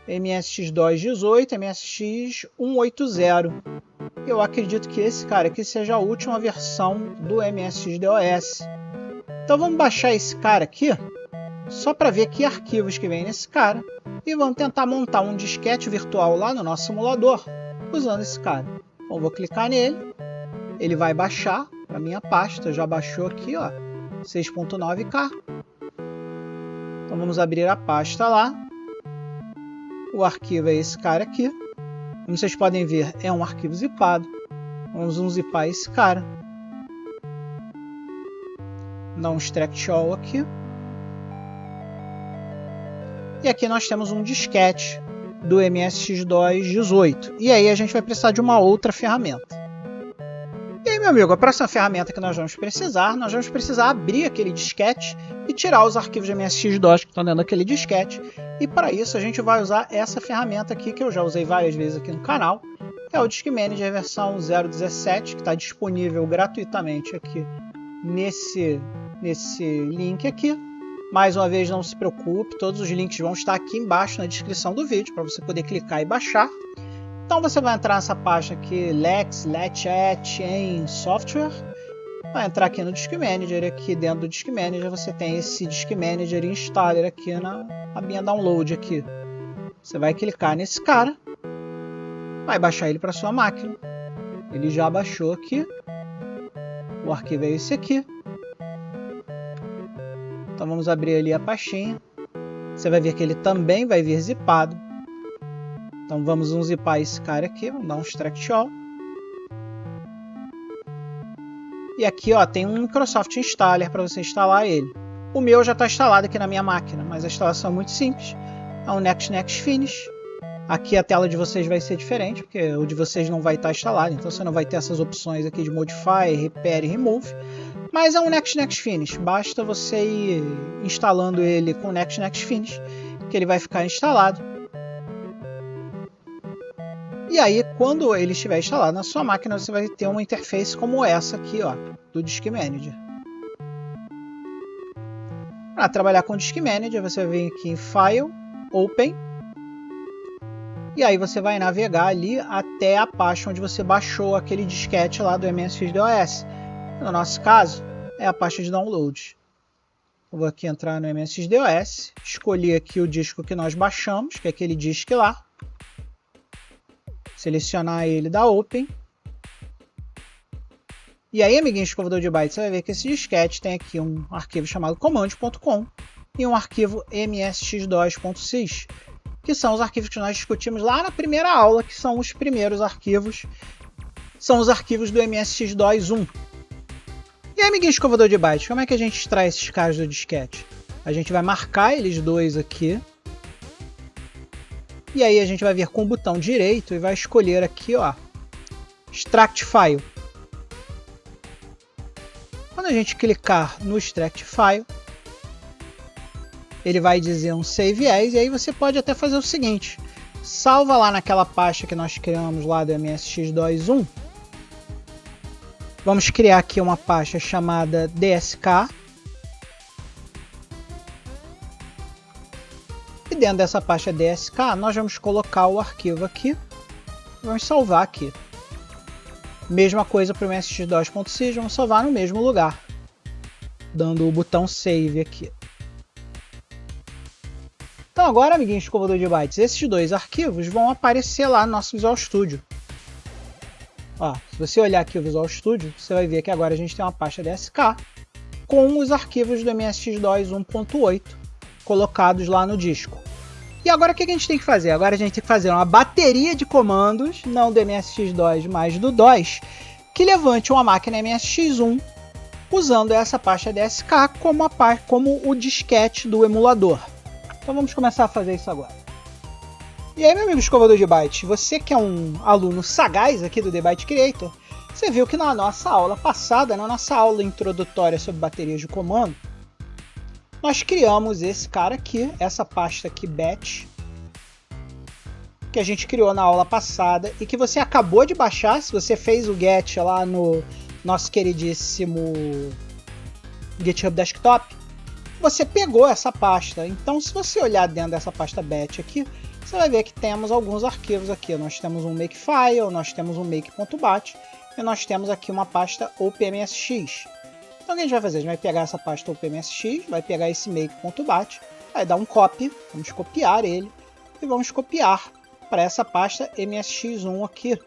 MSX2.18, MSX180. Eu acredito que esse cara aqui seja a última versão do MSX-DOS. Então vamos baixar esse cara aqui, só para ver que arquivos que vem nesse cara, e vamos tentar montar um disquete virtual lá no nosso simulador usando esse cara. Bom, vou clicar nele, ele vai baixar para minha pasta, já baixou aqui, ó, 6.9K. Então vamos abrir a pasta lá. O arquivo é esse cara aqui. Como vocês podem ver, é um arquivo zipado. Vamos unzipar esse cara. Dar um extract all aqui. E aqui nós temos um disquete do MSX2.18. E aí a gente vai precisar de uma outra ferramenta. E aí, meu amigo, a próxima ferramenta que nós vamos precisar abrir aquele disquete e tirar os arquivos de MSX2 que estão dentro daquele disquete. E para isso a gente vai usar essa ferramenta aqui, que eu já usei várias vezes aqui no canal, que é o Disk Manager versão 0.17, que está disponível gratuitamente aqui nesse link aqui. Mais uma vez, não se preocupe, todos os links vão estar aqui embaixo na descrição do vídeo para você poder clicar e baixar. Então você vai entrar nessa pasta aqui, Lex, Letchat em Software, vai entrar aqui no Disk Manager, aqui dentro do Disk Manager você tem esse Disk Manager Installer aqui na abinha Download aqui. Você vai clicar nesse cara, vai baixar ele para sua máquina, ele já baixou aqui, o arquivo é esse aqui. Então vamos abrir ali a pastinha, você vai ver que ele também vai vir zipado. Então vamos unzipar esse cara aqui, vamos dar um extract all. E aqui, ó, tem um Microsoft Installer para você instalar ele. O meu já está instalado aqui na minha máquina, mas a instalação é muito simples. É um Next Finish. Aqui a tela de vocês vai ser diferente, porque o de vocês não vai estar instalado, então você não vai ter essas opções aqui de Modify, Repair e Remove. Mas é um Next Finish, basta você ir instalando ele com Next Finish, que ele vai ficar instalado. E aí, quando ele estiver instalado na sua máquina, você vai ter uma interface como essa aqui, ó, do Disk Manager. Para trabalhar com o Disk Manager, você vem aqui em File, Open, e aí você vai navegar ali até a pasta onde você baixou aquele disquete lá do MSX-DOS. No nosso caso, é a pasta de download. Eu vou aqui entrar no MSXDOS, escolher aqui o disco que nós baixamos, que é aquele disco lá. Selecionar ele da Open. E aí, amiguinho escovador de bytes, você vai ver que esse disquete tem aqui um arquivo chamado command.com e um arquivo msx2.sys, que são os arquivos que nós discutimos lá na primeira aula, que são os primeiros arquivos, são os arquivos do MSX2 1. E aí, amiguinho escovador de bytes, como é que a gente extrai esses caras do disquete? A gente vai marcar eles dois aqui, e aí a gente vai vir com o botão direito e vai escolher aqui, ó, Extract File. Quando a gente clicar no Extract File, ele vai dizer um Save As, e aí você pode até fazer o seguinte, salva lá naquela pasta que nós criamos lá do MSX2.1. Vamos criar aqui uma pasta chamada DSK. E dentro dessa pasta DSK, nós vamos colocar o arquivo aqui. Vamos salvar aqui. Mesma coisa para o MSX2.sys, vamos salvar no mesmo lugar, dando o botão Save aqui. Então agora, amiguinho escovador de bytes, esses dois arquivos vão aparecer lá no nosso Visual Studio. Ó, se você olhar aqui o Visual Studio, você vai ver que agora a gente tem uma pasta DSK com os arquivos do MSX2 1.8 colocados lá no disco. E agora o que a gente tem que fazer? Agora a gente tem que fazer uma bateria de comandos, não do MSX2, mas do DOS, que levante uma máquina MSX1 usando essa pasta DSK como o disquete do emulador. Então vamos começar a fazer isso agora. E aí, meu amigo escovador de bytes, você que é um aluno sagaz aqui do The Byte Creator, você viu que na nossa aula passada, na nossa aula introdutória sobre baterias de comando, nós criamos esse cara aqui, essa pasta aqui, batch, que a gente criou na aula passada e que você acabou de baixar, se você fez o get lá no nosso queridíssimo GitHub Desktop, você pegou essa pasta. Então, se você olhar dentro dessa pasta batch aqui, você vai ver que temos alguns arquivos aqui. Nós temos um makefile, nós temos um make.bat e nós temos aqui uma pasta opmsx. Então o que a gente vai fazer? A gente vai pegar essa pasta opmsx, vai pegar esse make.bat, vai dar um copy, vamos copiar ele e vamos copiar para essa pasta msx1 aqui.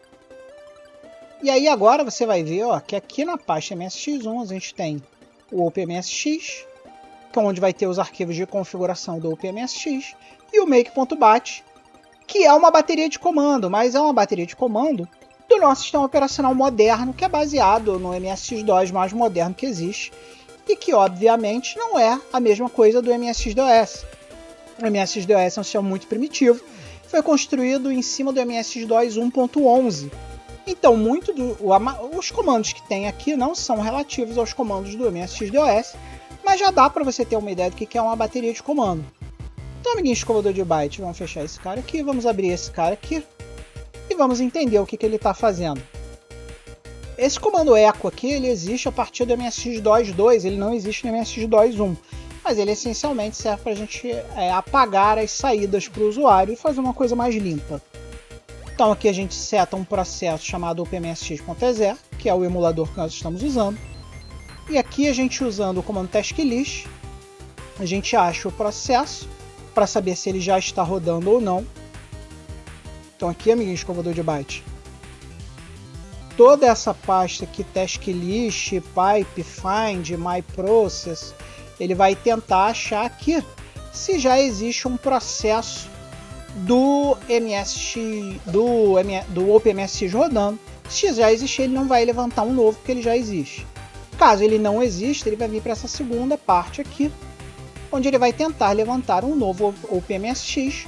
E aí agora você vai ver, ó, que aqui na pasta msx1 a gente tem o opmsx, que é onde vai ter os arquivos de configuração do opmsx, e o make.bat, que é uma bateria de comando, mas é uma bateria de comando do nosso sistema operacional moderno, que é baseado no MSX2 mais moderno que existe, e que obviamente não é a mesma coisa do MSX-DOS. O MSX-DOS é um sistema muito primitivo, foi construído em cima do MSX2 1.11. Então, os comandos que tem aqui não são relativos aos comandos do MSX-DOS, mas já dá para você ter uma ideia do que é uma bateria de comando. Então, amiguinho escovador de byte, vamos fechar esse cara aqui, vamos abrir esse cara aqui e vamos entender o que ele está fazendo. Esse comando echo aqui, ele existe a partir do MSX-DOS 2, ele não existe no MSX-DOS 1, mas ele essencialmente serve para a gente apagar as saídas para o usuário e fazer uma coisa mais limpa. Então aqui a gente seta um processo chamado opmsx.exe, que é o emulador que nós estamos usando, e aqui a gente usando o comando tasklist, a gente acha o processo para saber se ele já está rodando ou não. Então aqui, amiguinho escovador de byte, toda essa pasta aqui, tasklist, pipe, find, myprocess, ele vai tentar achar aqui se já existe um processo do OpenMSX rodando. Se já existe, ele não vai levantar um novo, porque ele já existe. Caso ele não exista, ele vai vir para essa segunda parte aqui, onde ele vai tentar levantar um novo OpenMSX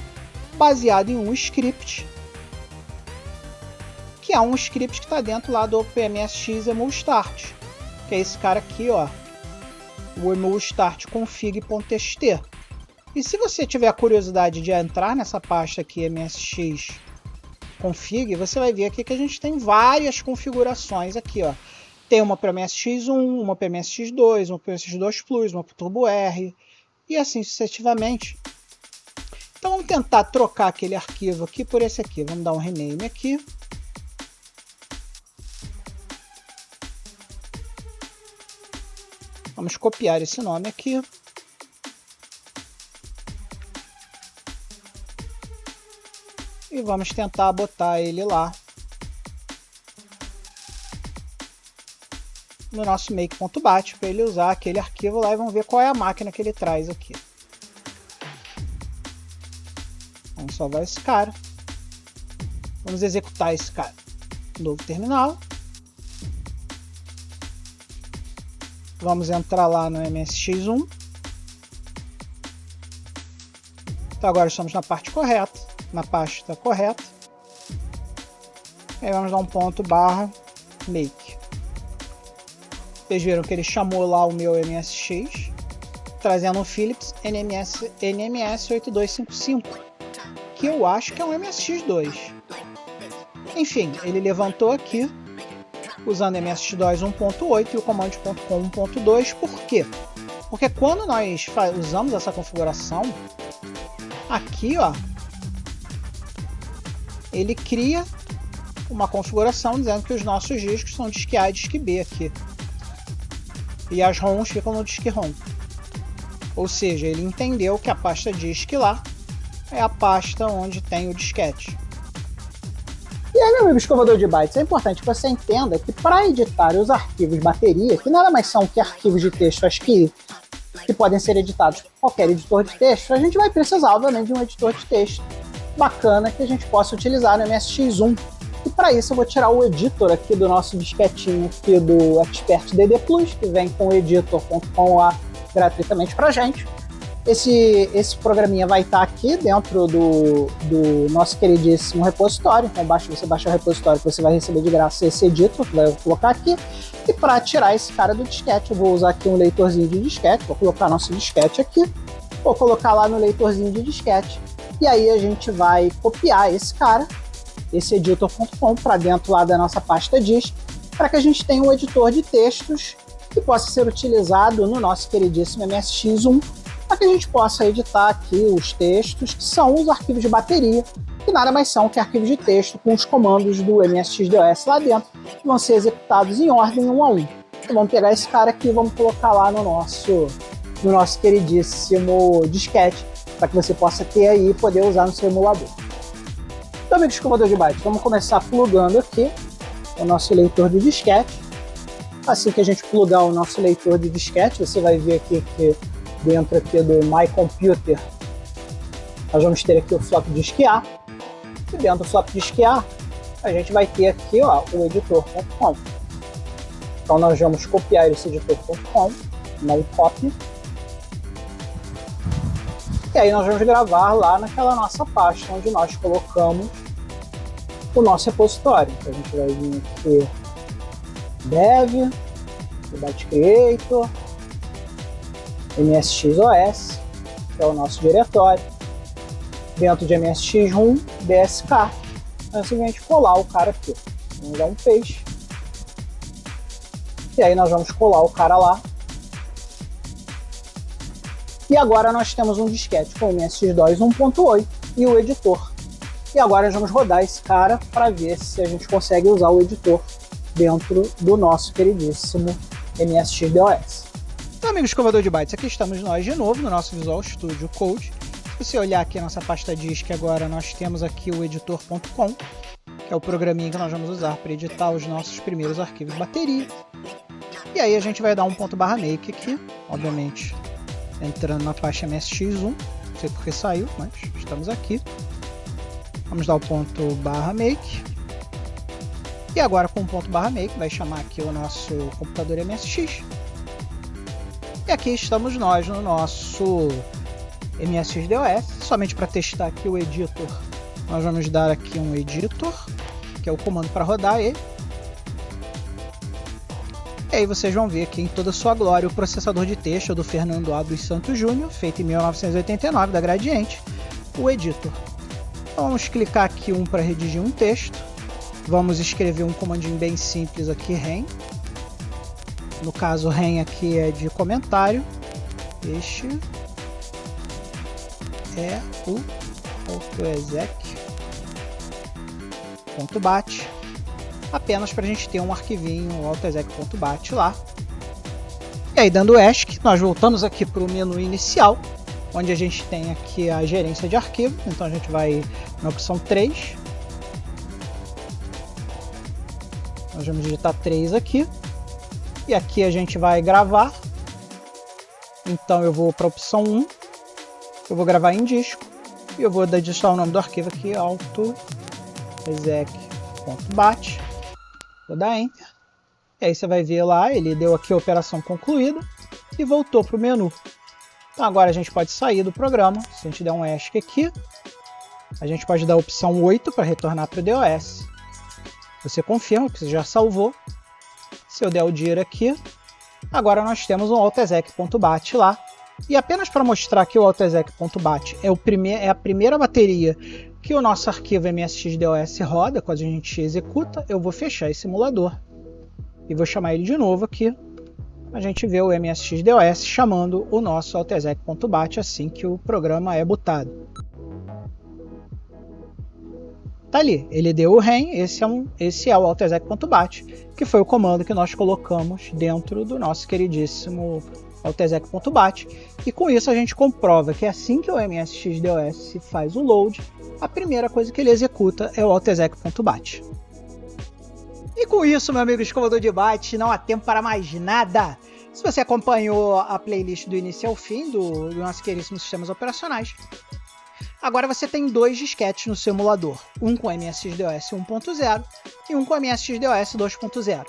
baseado em um script, que é um script que está dentro lá do OpenMSX emulstart, que é esse cara aqui, ó, o emulstart config.txt. E se você tiver a curiosidade de entrar nessa pasta aqui, MSX config, você vai ver aqui que a gente tem várias configurações aqui, ó. Tem uma para MSX1, uma para MSX2, uma para MSX2 Plus, uma para Turbo R, e assim sucessivamente. Então vamos tentar trocar aquele arquivo aqui por esse aqui. Vamos dar um rename aqui. Vamos copiar esse nome aqui. e vamos tentar botar ele lá no nosso make.bat para ele usar aquele arquivo lá e vamos ver qual é a máquina que ele traz aqui. Vamos salvar esse cara. Vamos executar esse cara. Novo terminal. Vamos entrar lá no MSX1. Então agora estamos na parte correta, na pasta correta. Aí vamos dar um ponto barra make. Vocês viram que ele chamou lá o meu MSX, trazendo um Philips NMS 8255, que eu acho que é um MSX2. Enfim, ele levantou aqui, usando MSX2 1.8 e o command.com 1.2. Por quê? Porque quando nós usamos essa configuração, aqui, ó, ele cria uma configuração dizendo que os nossos discos são disque A e disque B aqui. E as ROMs ficam no disque ROM. Ou seja, ele entendeu que a pasta disk lá é a pasta onde tem o disquete. E aí, meu amigo escovador de bytes, é importante que você entenda que para editar os arquivos bateria, que nada mais são que arquivos de texto, acho que podem ser editados por qualquer editor de texto, a gente vai precisar, obviamente, de um editor de texto bacana que a gente possa utilizar no MSX1. E para isso eu vou tirar o editor aqui do nosso disquetinho aqui do Expert DD Plus, que vem com o editor.com lá gratuitamente pra gente. Esse programinha vai estar aqui dentro do nosso queridíssimo repositório. Então você baixa o repositório que você vai receber de graça esse editor, que eu vou colocar aqui. E para tirar esse cara do disquete, eu vou usar aqui um leitorzinho de disquete, vou colocar nosso disquete aqui, vou colocar lá no leitorzinho de disquete. E aí a gente vai copiar esse cara, esse editor.com, para dentro lá da nossa pasta disk, para que a gente tenha um editor de textos que possa ser utilizado no nosso queridíssimo MSX1, para que a gente possa editar aqui os textos, que são os arquivos de bateria, que nada mais são que arquivos de texto com os comandos do MSX-DOS lá dentro, que vão ser executados em ordem 1 a 1. Então vamos pegar esse cara aqui e vamos colocar lá no nosso queridíssimo disquete, para que você possa ter aí e poder usar no seu emulador. Então, amigo escovador de bytes, vamos começar plugando aqui o nosso leitor de disquete. Assim que a gente plugar o nosso leitor de disquete, você vai ver aqui que dentro aqui do My Computer nós vamos ter aqui o flop disk A, e dentro do flop disk A a gente vai ter aqui, ó, o editor.com. Então nós vamos copiar esse editor.com, não copy, e aí nós vamos gravar lá naquela nossa pasta onde nós colocamos o nosso repositório. Então a gente vai vir aqui dev, byte creator, MSXOS, que é o nosso diretório, dentro de MSX1, DSK. É simplesmente colar o cara aqui. Vamos dar um paste. E aí nós vamos colar o cara lá. E agora nós temos um disquete com o MSX2 1.8 e o editor. E agora nós vamos rodar esse cara para ver se a gente consegue usar o editor dentro do nosso queridíssimo MSX-DOS. Então, amigo escovador de bytes, aqui estamos nós de novo no nosso Visual Studio Code. Se você olhar aqui a nossa pasta disk agora, nós temos aqui o editor.com, que é o programinha que nós vamos usar para editar os nossos primeiros arquivos de bateria. E aí a gente vai dar um ponto barra make aqui, obviamente entrando na pasta MSX1, não sei porque saiu, mas estamos aqui. Vamos dar o ponto barra make. E agora com o ponto barra make vai chamar aqui o nosso computador MSX. E aqui estamos nós no nosso MSX-DOS. Somente para testar aqui o editor, nós vamos dar aqui um editor, que é o comando para rodar ele. E aí vocês vão ver aqui em toda a sua glória o processador de texto do Fernando A. dos Santos Júnior, feito em 1989, da Gradiente, o editor. Então vamos clicar aqui para redigir um texto. Vamos escrever um comandinho bem simples aqui, REM. No caso, REM aqui é de comentário. Este é o autoexec.bat, apenas para a gente ter um arquivinho, o autoexec.bat lá. E aí, dando ESC, nós voltamos aqui para o menu inicial onde a gente tem aqui a gerência de arquivo. Então a gente vai na opção 3. Nós vamos digitar 3 aqui. E aqui a gente vai gravar. Então eu vou para a opção 1. Eu vou gravar em disco. E eu vou digitar o nome do arquivo aqui, autoexec.bat. Vou dar Enter. E aí você vai ver lá, ele deu aqui a operação concluída e voltou para o menu. Então agora a gente pode sair do programa. Se a gente der um ESC aqui, a gente pode dar a opção 8 para retornar para o DOS. Você confirma que você já salvou. Se eu der o dir aqui, agora nós temos um autoexec.bat lá. E apenas para mostrar que o autoexec.bat é a primeira bateria que o nosso arquivo MSX-DOS roda quando a gente executa, eu vou fechar esse emulador e vou chamar ele de novo aqui. A gente vê o MSX-DOS chamando o nosso autoexec.bat assim que o programa é bootado. Tá ali, ele deu o REM, esse é o autoexec.bat, que foi o comando que nós colocamos dentro do nosso queridíssimo autoexec.bat, e com isso a gente comprova que assim que o MSX-DOS faz o load, a primeira coisa que ele executa é o autoexec.bat. E com isso, meu amigo escovador de bytes, não há tempo para mais nada. Se você acompanhou a playlist do início ao fim do nosso queridíssimo Sistemas Operacionais, agora você tem 2 disquetes no seu emulador, um com MSX-DOS 1.0 e um com MSX-DOS 2.0.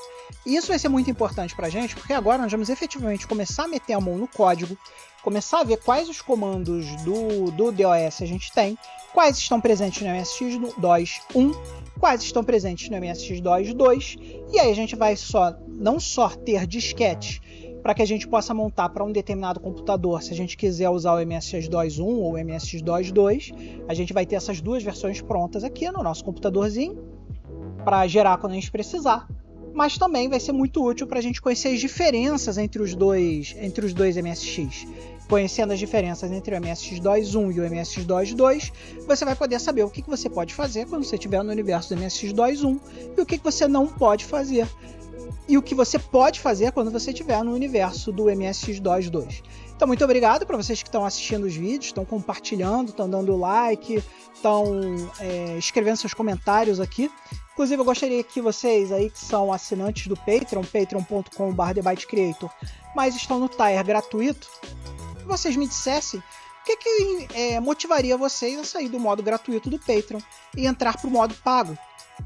E isso vai ser muito importante para a gente, porque agora nós vamos efetivamente começar a meter a mão no código, começar a ver quais os comandos do DOS a gente tem, quais estão presentes no MSX-DOS 1, quais estão presentes no MSX-DOS 2, e aí a gente vai não só ter disquetes para que a gente possa montar para um determinado computador, se a gente quiser usar o MSX-DOS 1 ou o MSX-DOS 2, a gente vai ter essas 2 versões prontas aqui no nosso computadorzinho, para gerar quando a gente precisar, mas também vai ser muito útil para a gente conhecer as diferenças entre os dois MSX. Conhecendo as diferenças entre o MSX-DOS 1 e o MSX-DOS 2, você vai poder saber o que você pode fazer quando você estiver no universo do MSX-DOS 1 e o que você não pode fazer. E o que você pode fazer quando você estiver no universo do MSX-DOS 2. Então, muito obrigado para vocês que estão assistindo os vídeos, estão compartilhando, estão dando like, estão escrevendo seus comentários aqui. Inclusive, eu gostaria que vocês aí que são assinantes do Patreon, patreon.com/TheByteCreator, mas estão no tier gratuito, vocês me dissessem o que motivaria vocês a sair do modo gratuito do Patreon e entrar para o modo pago.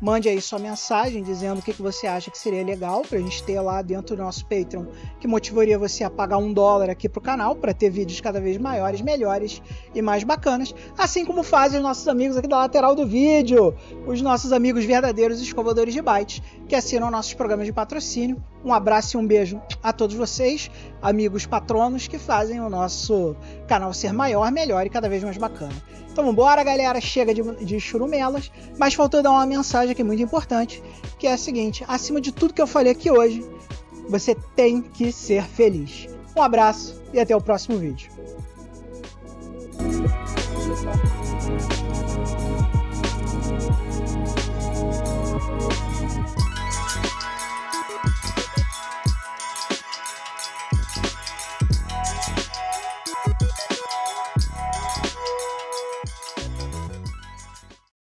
Mande aí sua mensagem dizendo o que você acha que seria legal para a gente ter lá dentro do nosso Patreon, que motivaria você a pagar $1 aqui pro canal para ter vídeos cada vez maiores, melhores e mais bacanas, assim como fazem os nossos amigos aqui da lateral do vídeo, os nossos amigos verdadeiros escovadores de bytes, que assinam nossos programas de patrocínio. Um abraço e um beijo a todos vocês, amigos patronos que fazem o nosso canal ser maior, melhor e cada vez mais bacana. Então vambora, galera, chega de churumelas, mas faltou dar uma mensagem aqui muito importante, que é a seguinte: acima de tudo que eu falei aqui hoje, você tem que ser feliz. Um abraço e até o próximo vídeo.